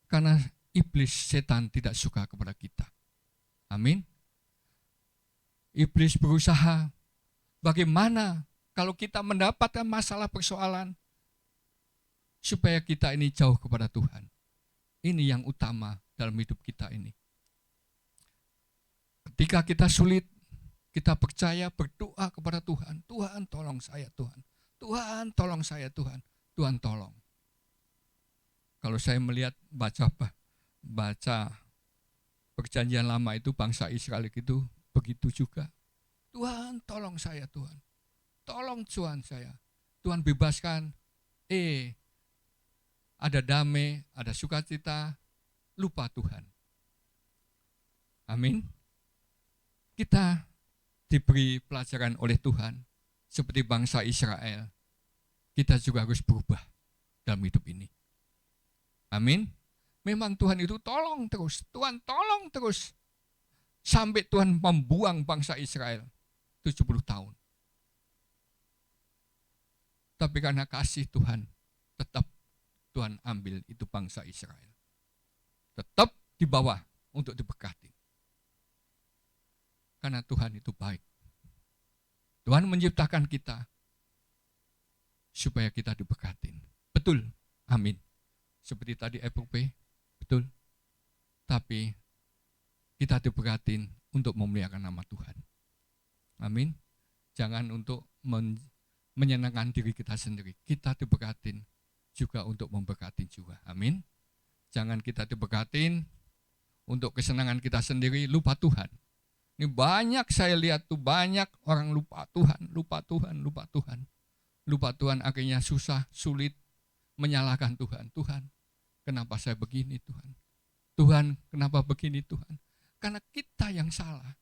karena iblis setan tidak suka kepada kita. Amin. Iblis berusaha bagaimana kalau kita mendapatkan masalah persoalan supaya kita ini jauh kepada Tuhan. Ini yang utama dalam hidup kita ini. Ketika kita sulit, kita percaya berdoa kepada Tuhan. Tuhan tolong saya Tuhan. Tuhan tolong saya Tuhan. Tuhan tolong. Kalau saya melihat baca perjanjian lama itu bangsa Israel itu begitu juga. Tuhan tolong saya Tuhan. Tolong Tuhan saya. Tuhan bebaskan. Ada damai, ada sukacita, lupa Tuhan. Amin. Kita diberi pelajaran oleh Tuhan seperti bangsa Israel. Kita juga harus berubah dalam hidup ini. Amin. Memang Tuhan itu tolong terus. Tuhan tolong terus. Sampai Tuhan membuang bangsa Israel 70 tahun. Tapi karena kasih Tuhan, tetap Tuhan ambil itu bangsa Israel. Tetap di bawah untuk diberkati. Karena Tuhan itu baik. Tuhan menciptakan kita supaya kita diberkatin. Betul, amin. Seperti tadi FOP, betul. Tapi kita diberkatin untuk memuliakan nama Tuhan. Amin. Jangan untuk menyenangkan diri kita sendiri. Kita diberkatin juga untuk memberkatin juga. Amin. Jangan kita diberkatin untuk kesenangan kita sendiri, lupa Tuhan. Ini banyak saya lihat tuh, banyak orang lupa Tuhan, lupa Tuhan, lupa Tuhan. Lupa Tuhan akhirnya susah, sulit menyalahkan Tuhan. Tuhan, kenapa saya begini Tuhan? Tuhan, kenapa begini Tuhan? Karena kita yang salah,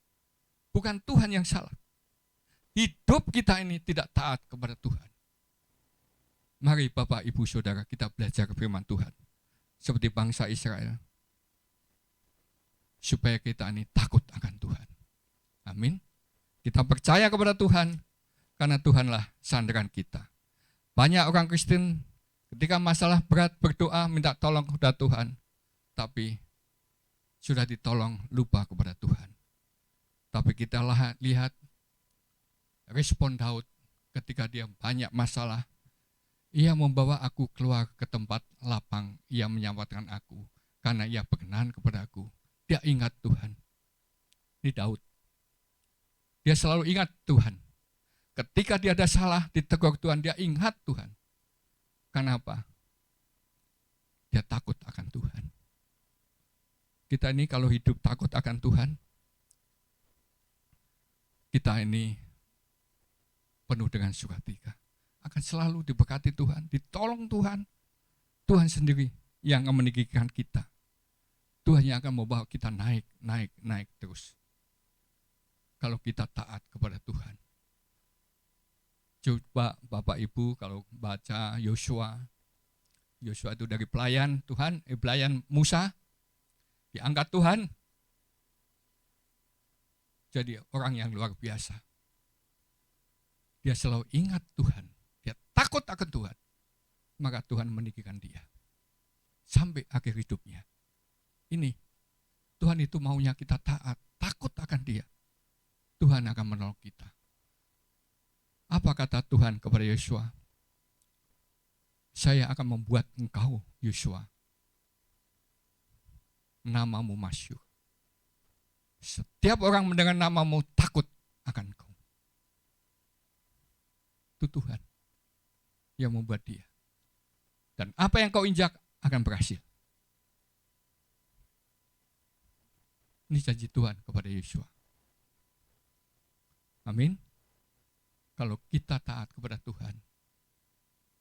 bukan Tuhan yang salah. Hidup kita ini tidak taat kepada Tuhan. Mari Bapak, Ibu, Saudara, kita belajar firman Tuhan. Seperti bangsa Israel. Supaya kita ini takut akan Tuhan. Amin. Kita percaya kepada Tuhan, karena Tuhanlah sandaran kita. Banyak orang Kristen ketika masalah berat berdoa minta tolong kepada Tuhan. Tapi sudah ditolong lupa kepada Tuhan. Tapi kita lihat respon Daud ketika dia banyak masalah. Ia membawa aku keluar ke tempat lapang, ia menyelamatkan aku karena ia berkenan kepada aku. Dia ingat Tuhan. Ini Daud. Dia selalu ingat Tuhan. Ketika dia ada salah, ditegur Tuhan, dia ingat Tuhan. Kenapa? Dia takut akan Tuhan. Kita ini kalau hidup takut akan Tuhan, kita ini penuh dengan sukacita. Akan selalu diberkati Tuhan, ditolong Tuhan. Tuhan sendiri yang akan meninggikan kita. Tuhan yang akan membawa kita naik terus. Kalau kita taat kepada Tuhan. Coba Bapak Ibu kalau baca Yosua itu dari pelayan Tuhan, pelayan Musa, diangkat Tuhan. Jadi orang yang luar biasa. Dia selalu ingat Tuhan. Dia takut akan Tuhan. Maka Tuhan meninggikan dia. Sampai akhir hidupnya. Ini, Tuhan itu maunya kita taat. Takut akan dia. Tuhan akan menolong kita. Apa kata Tuhan kepada Yosua? Saya akan membuat engkau, Yosua, namamu masyhur. Setiap orang mendengar namamu takut akan engkau. Itu Tuhan yang membuat dia. Dan apa yang kau injak akan berhasil. Ini janji Tuhan kepada Yosua. Amin. Kalau kita taat kepada Tuhan,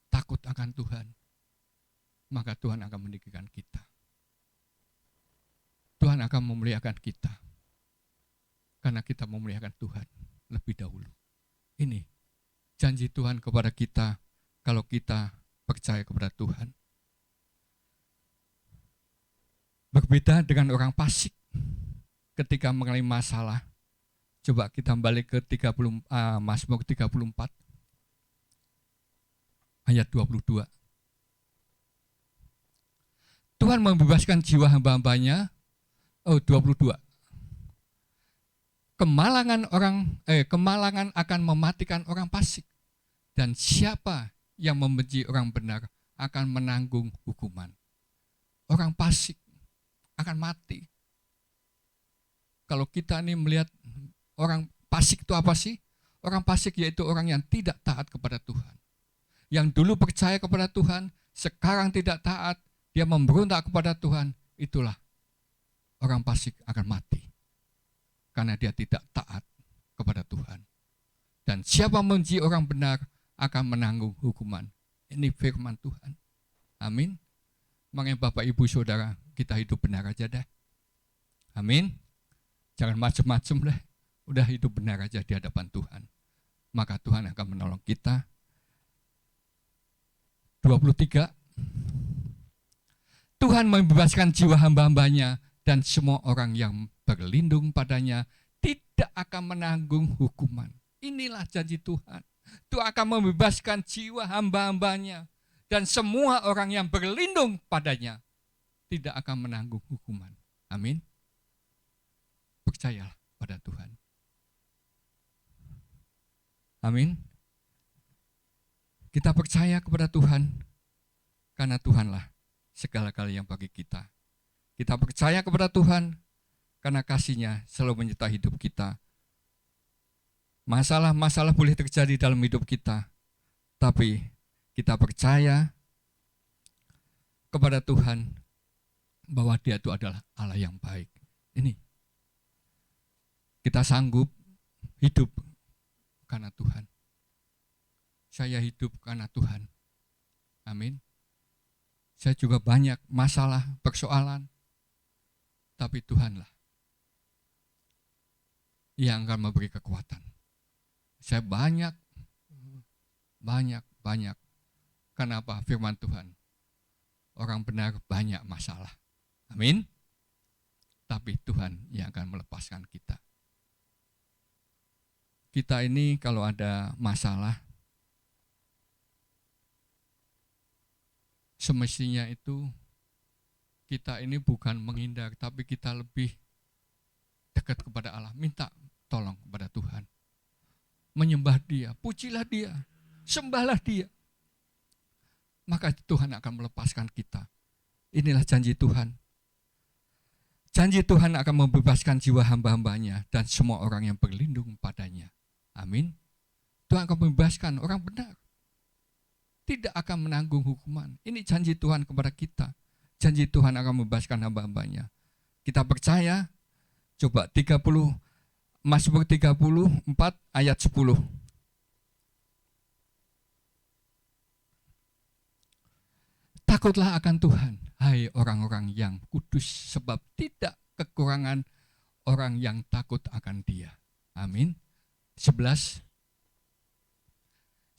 takut akan Tuhan, maka Tuhan akan meninggikan kita. Tuhan akan memuliakan kita. Karena kita memuliakan Tuhan lebih dahulu. Ini janji Tuhan kepada kita kalau kita percaya kepada Tuhan. Berbeda dengan orang fasik ketika mengalami masalah. Coba kita balik ke Mazmur 34 ayat 22. Tuhan membebaskan jiwa hamba-hambanya. 22. Kemalangan akan mematikan orang fasik, dan siapa yang membenci orang benar akan menanggung hukuman. Orang fasik akan mati. Kalau kita ini melihat orang fasik itu apa sih? Orang fasik yaitu orang yang tidak taat kepada Tuhan. Yang dulu percaya kepada Tuhan, sekarang tidak taat, dia memberontak kepada Tuhan, itulah orang fasik akan mati. Karena dia tidak taat kepada Tuhan. Dan siapa membenci orang benar akan menanggung hukuman. Ini firman Tuhan. Amin. Makanya Bapak Ibu Saudara, kita hidup benar aja dah. Amin. Jangan macem-macem deh. Udah hidup benar aja di hadapan Tuhan. Maka Tuhan akan menolong kita. 23. Tuhan membebaskan jiwa hamba-hambanya, dan semua orang yang berlindung padanya tidak akan menanggung hukuman. Inilah janji Tuhan. Tuhan akan membebaskan jiwa hamba-hambanya, dan semua orang yang berlindung padanya tidak akan menanggung hukuman. Amin. Percayalah pada Tuhan. Amin. Kita percaya kepada Tuhan, karena Tuhanlah segala-galanya yang bagi kita. Kita percaya kepada Tuhan, karena kasih-Nya selalu menyertai hidup kita. Masalah-masalah boleh terjadi dalam hidup kita, tapi kita percaya kepada Tuhan bahwa Dia itu adalah Allah yang baik. Ini kita sanggup hidup karena Tuhan. Saya hidup karena Tuhan. Amin. Saya juga banyak masalah, persoalan, tapi Tuhanlah yang akan memberi kekuatan. Saya banyak. Kenapa? Firman Tuhan. Orang benar banyak masalah. Amin. Tapi Tuhan yang akan melepaskan kita. Kita ini kalau ada masalah, semestinya itu kita ini bukan menghindar, tapi kita lebih dekat kepada Allah. Minta tolong kepada Tuhan. Menyembah Dia, pujilah Dia, sembahlah Dia. Maka Tuhan akan melepaskan kita. Inilah janji Tuhan. Janji Tuhan akan membebaskan jiwa hamba-hambanya dan semua orang yang berlindung padanya. Amin. Tuhan akan membebaskan orang benar. Tidak akan menanggung hukuman. Ini janji Tuhan kepada kita. Janji Tuhan akan membebaskan hamba-hambanya. Kita percaya. Coba 30, Mazmur 34 ayat 10. Takutlah akan Tuhan, hai orang-orang yang kudus, sebab tidak kekurangan orang yang takut akan Dia. Amin. 11.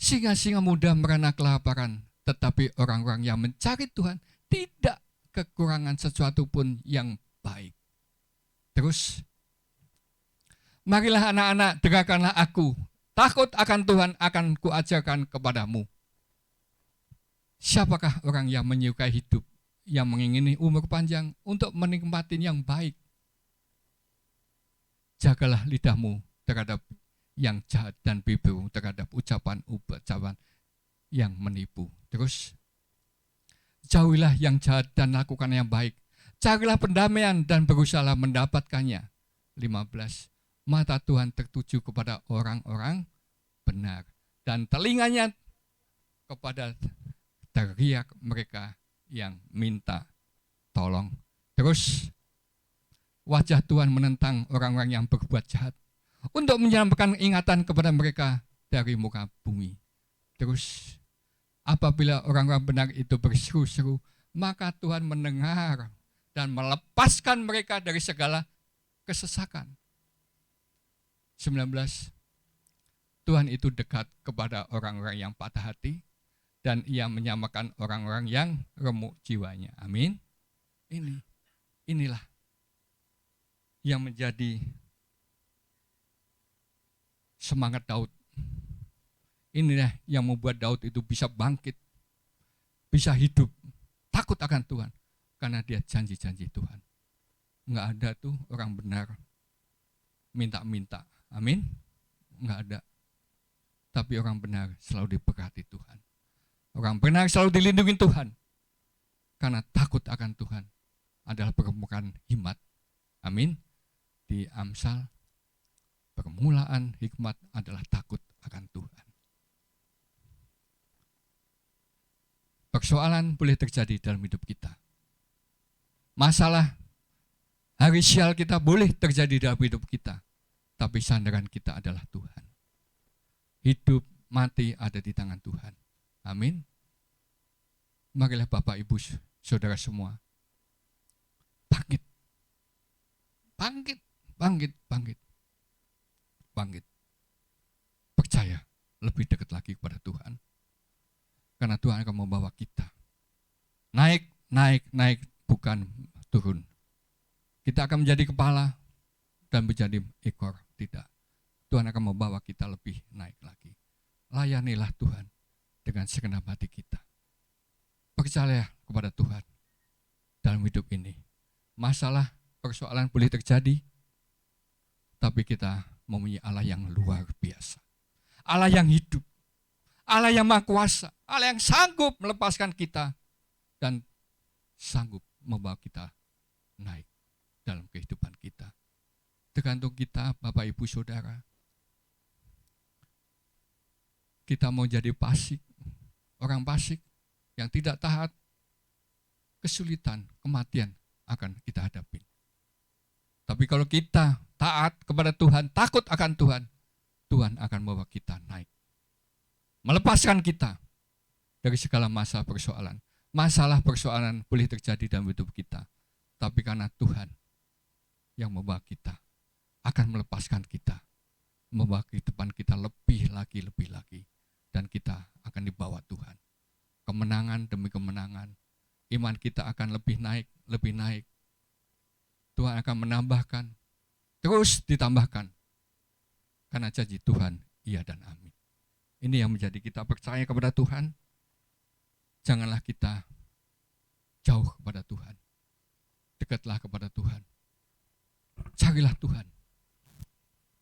Singa-singa muda merana kelaparan, tetapi orang-orang yang mencari Tuhan tidak kekurangan sesuatu pun yang baik. Terus, marilah anak-anak, dengarkanlah aku. Takut akan Tuhan akan kuajarkan kepadamu. Siapakah orang yang menyukai hidup, yang mengingini umur panjang untuk menikmati yang baik? Jagalah lidahmu terhadap yang jahat dan bibirmu terhadap ucapan yang menipu. Terus, jauhilah yang jahat dan lakukan yang baik. Carilah pendamaian dan berusahalah mendapatkannya. 15. Mata Tuhan tertuju kepada orang-orang benar dan telinganya kepada teriak mereka yang minta tolong. Terus, wajah Tuhan menentang orang-orang yang berbuat jahat untuk menyampaikan ingatan kepada mereka dari muka bumi. Terus, apabila orang-orang benar itu berseru-seru, maka Tuhan mendengar dan melepaskan mereka dari segala kesesakan. 19. Tuhan itu dekat kepada orang-orang yang patah hati dan Ia menyamakan orang-orang yang remuk jiwanya. Amin. Inilah yang menjadi semangat Daud. Inilah yang membuat Daud itu bisa bangkit, bisa hidup, takut akan Tuhan. Karena dia janji-janji Tuhan. Enggak ada tuh orang benar minta-minta. Amin. Enggak ada. Tapi orang benar selalu diberkati Tuhan. Orang benar selalu dilindungi Tuhan. Karena takut akan Tuhan adalah permukaan hikmat. Amin. Di Amsal, permulaan hikmat adalah takut akan Tuhan. Persoalan boleh terjadi dalam hidup kita. Masalah hari sial kita boleh terjadi dalam hidup kita. Tapi sandaran kita adalah Tuhan. Hidup mati ada di tangan Tuhan. Amin. Marilah Bapak, Ibu, Saudara semua. Bangkit. Bangkit, bangkit, bangkit. Bangkit. Percaya lebih dekat lagi kepada Tuhan. Karena Tuhan akan membawa kita. Naik, naik, naik, bukan turun. Kita akan menjadi kepala dan menjadi ekor. Tidak. Tuhan akan membawa kita lebih naik lagi. Layanilah Tuhan dengan segenap hati kita. Percayalah kepada Tuhan dalam hidup ini. Masalah, persoalan boleh terjadi, tapi kita mempunyai Allah yang luar biasa. Allah yang hidup. Allah yang maha kuasa. Allah yang sanggup melepaskan kita dan sanggup membawa kita naik dalam kehidupan kita. Tergantung kita, Bapak, Ibu, Saudara. Kita mau jadi fasik, orang fasik yang tidak taat, kesulitan, kematian akan kita hadapi. Tapi kalau kita taat kepada Tuhan, takut akan Tuhan, Tuhan akan membawa kita naik. Melepaskan kita dari segala masalah persoalan. Masalah persoalan boleh terjadi dalam hidup kita. Tapi karena Tuhan yang membawa kita, akan melepaskan kita. Membawa kehidupan kita lebih lagi. Dan kita akan dibawa Tuhan. Kemenangan demi kemenangan. Iman kita akan lebih naik. Tuhan akan menambahkan. Terus ditambahkan. Karena janji Tuhan, iya dan amin. Ini yang menjadi kita percaya kepada Tuhan. Janganlah kita jauh kepada Tuhan. dekatlah kepada Tuhan. Carilah Tuhan.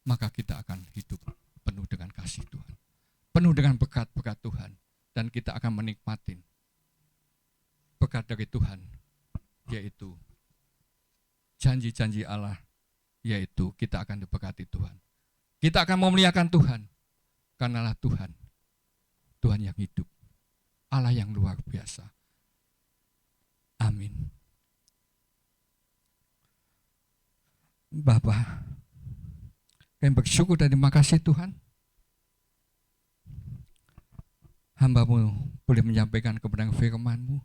Maka kita akan hidup penuh dengan kasih Tuhan. Penuh dengan berkat-berkat Tuhan. Dan kita akan menikmati berkat dari Tuhan. Yaitu janji-janji Allah. Yaitu kita akan diberkati Tuhan. Kita akan memuliakan Tuhan. Karenalah Tuhan. Tuhan yang hidup. Allah yang luar biasa. Amin. Bapa, kami bersyukur dan terima kasih Tuhan. Hamba-Mu boleh menyampaikan kebenaran firman-Mu.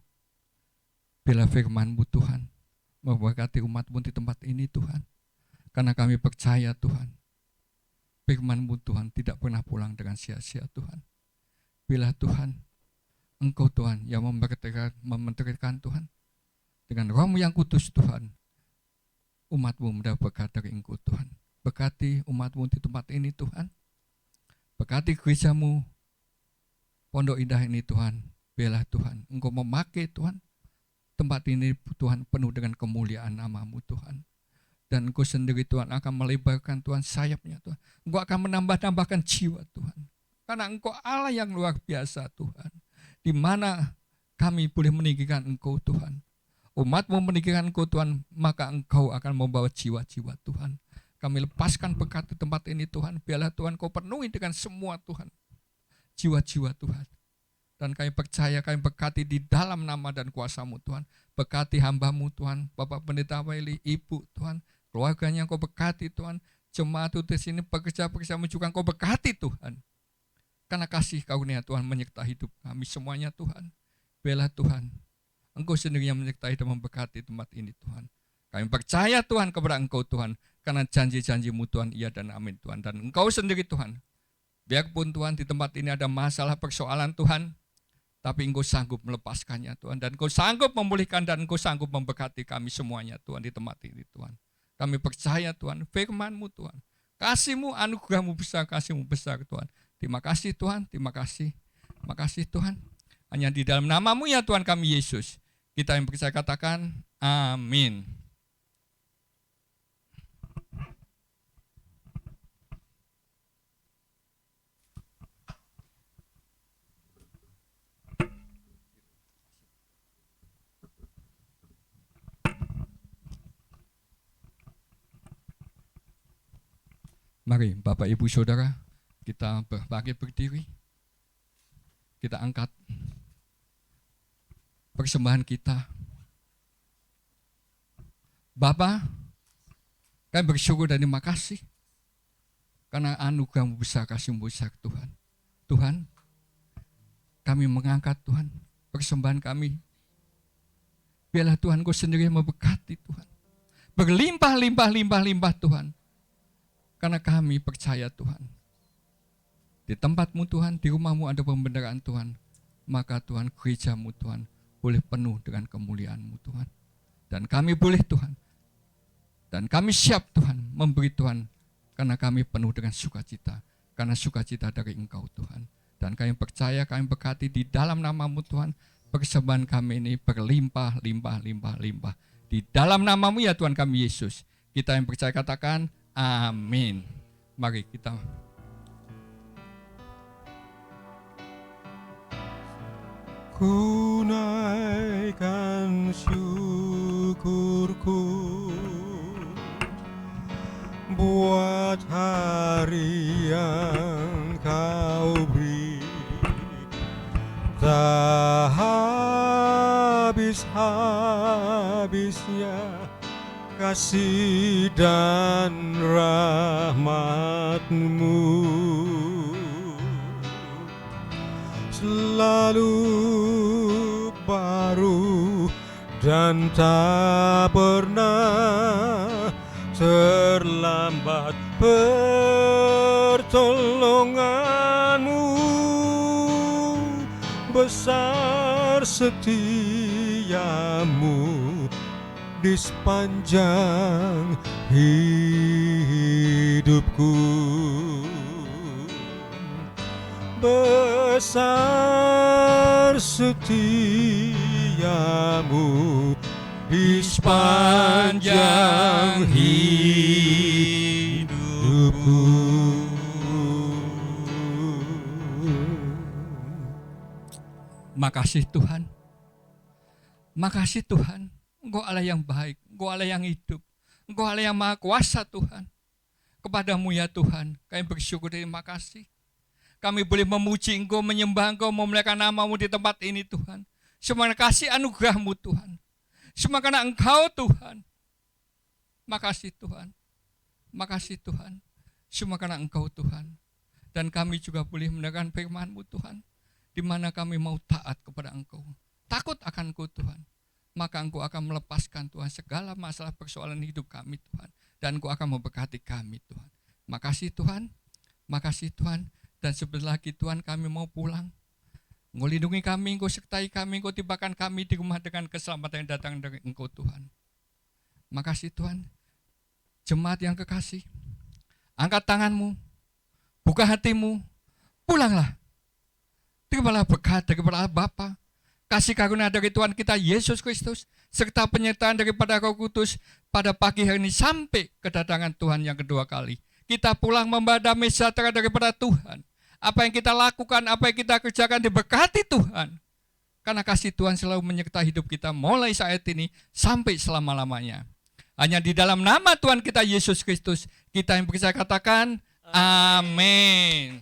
Bila firman-Mu Tuhan, memberkati umat-Mu di tempat ini Tuhan. Karena kami percaya Tuhan, firman-Mu Tuhan tidak pernah pulang dengan sia-sia Tuhan. Bila Tuhan, Engkau Tuhan yang mementerikan Tuhan, dengan Roh-Mu yang kudus Tuhan, umat-Mu mendapat berkat dari Engkau Tuhan. Berkati umat-Mu di tempat ini Tuhan. Berkati gereja-Mu, Pondok Indah ini Tuhan. Biarlah Tuhan, Engkau memakai Tuhan, tempat ini Tuhan penuh dengan kemuliaan nama-Mu Tuhan. Dan Engkau sendiri Tuhan akan melebarkan Tuhan sayapnya Tuhan. Engkau akan menambah-nambahkan jiwa Tuhan. Karena Engkau Allah yang luar biasa Tuhan. Di mana kami boleh meninggikan Engkau Tuhan. Umat-Mu meninggikan Engkau Tuhan, maka Engkau akan membawa jiwa-jiwa Tuhan. Kami lepaskan berkat di tempat ini Tuhan. Biarlah Tuhan Kau penuhi dengan semua Tuhan. Jiwa-jiwa Tuhan. Dan kami percaya, kami berkati di dalam nama dan kuasa-Mu Tuhan. Berkati hamba-Mu Tuhan, Bapak Pendeta Willy, Ibu Tuhan, keluarganya Kau berkati Tuhan. Jemaat di sini pekerja-pekerja-Mu juga Kau berkati Tuhan. Karena kasih karunia Tuhan menyertai hidup kami semuanya Tuhan. Biarlah Tuhan, Engkau sendiri yang menyertai dan memberkati tempat ini Tuhan. Kami percaya Tuhan kepada Engkau Tuhan. Karena janji-janji-Mu Tuhan, iya dan amin Tuhan. Dan Engkau sendiri Tuhan. Biarpun Tuhan di tempat ini ada masalah persoalan Tuhan. Tapi Engkau sanggup melepaskannya Tuhan. Dan Engkau sanggup memulihkan dan Engkau sanggup memberkati kami semuanya Tuhan di tempat ini Tuhan. Kami percaya Tuhan, firman-Mu Tuhan. Kasih-Mu, anugerah-Mu besar, kasih-Mu besar Tuhan. Terima kasih Tuhan, terima kasih. Terima kasih Tuhan. Hanya di dalam nama-Mu ya Tuhan kami Yesus. Kita yang percaya katakan, amin. Mari Bapak Ibu Saudara, kita berbagi berdiri. Kita angkat persembahan kita. Bapa, kami bersyukur dan terima kasih. Karena anugerah-Mu besar, kasih-Mu besar Tuhan. Tuhan, kami mengangkat Tuhan, persembahan kami. Biarlah Tuhan Kau sendiri memberkati Tuhan. Berlimpah-limpah-limpah-limpah Tuhan. Karena kami percaya Tuhan. Di tempat-Mu Tuhan, di rumah-Mu ada pembenaran Tuhan. Maka Tuhan, gereja-Mu Tuhan boleh penuh dengan kemuliaan-Mu Tuhan. Dan kami boleh Tuhan. Dan kami siap Tuhan memberi Tuhan. Karena kami penuh dengan sukacita. Karena sukacita dari Engkau Tuhan. Dan kami percaya, kami berkati di dalam nama-Mu Tuhan. Persembahan kami ini berlimpah, limpah, limpah, limpah. Di dalam nama-Mu ya Tuhan kami Yesus. Kita yang percaya katakan, amin. Mari kita
Ku naikkan syukurku buat hari yang Kau beri, tak habis-habisnya kasih dan rahmat-Mu. Selalu baru dan tak pernah terlambat pertolongan-Mu. Besar setia-Mu di sepanjang hidupku. Besar setia-Mu
di sepanjang hidupku. Makasih Tuhan. Makasih Tuhan. Engkau Allah yang baik, Engkau Allah yang hidup, Engkau Allah yang maha kuasa Tuhan. Kepadamu ya Tuhan, kami bersyukur, terima kasih. Kami boleh memuji Engkau, menyembah Engkau, memuliakan nama-Mu di tempat ini Tuhan. Semua kasih anugerah-Mu Tuhan. Semua karena Engkau Tuhan. Makasih Tuhan. Makasih Tuhan. Semua karena Engkau Tuhan. Dan kami juga boleh mendengarkan firman-Mu Tuhan. Di mana kami mau taat kepada Engkau. Takut akan Engkau Tuhan. Maka Engkau akan melepaskan Tuhan segala masalah persoalan hidup kami Tuhan. Dan Engkau akan memberkati kami Tuhan. Makasih Tuhan. Makasih Tuhan. Dan sebentar lagi Tuhan kami mau pulang. Engkau lindungi kami, Engkau sertai kami, Engkau tibakan kami di rumah dengan keselamatan yang datang dari Engkau Tuhan. Makasih Tuhan. Jemaat yang kekasih, angkat tanganmu, buka hatimu, pulanglah. Terimalah berkat daripada Bapa, kasih karunia dari Tuhan kita Yesus Kristus, serta penyertaan daripada Roh Kudus pada pagi hari ini sampai kedatangan Tuhan yang kedua kali. Kita pulang membawa damai sejahtera daripada Tuhan. Apa yang kita lakukan, apa yang kita kerjakan diberkati Tuhan. Karena kasih Tuhan selalu menyertai hidup kita mulai saat ini sampai selama-lamanya. Hanya di dalam nama Tuhan kita Yesus Kristus, kita yang percaya katakan, amin.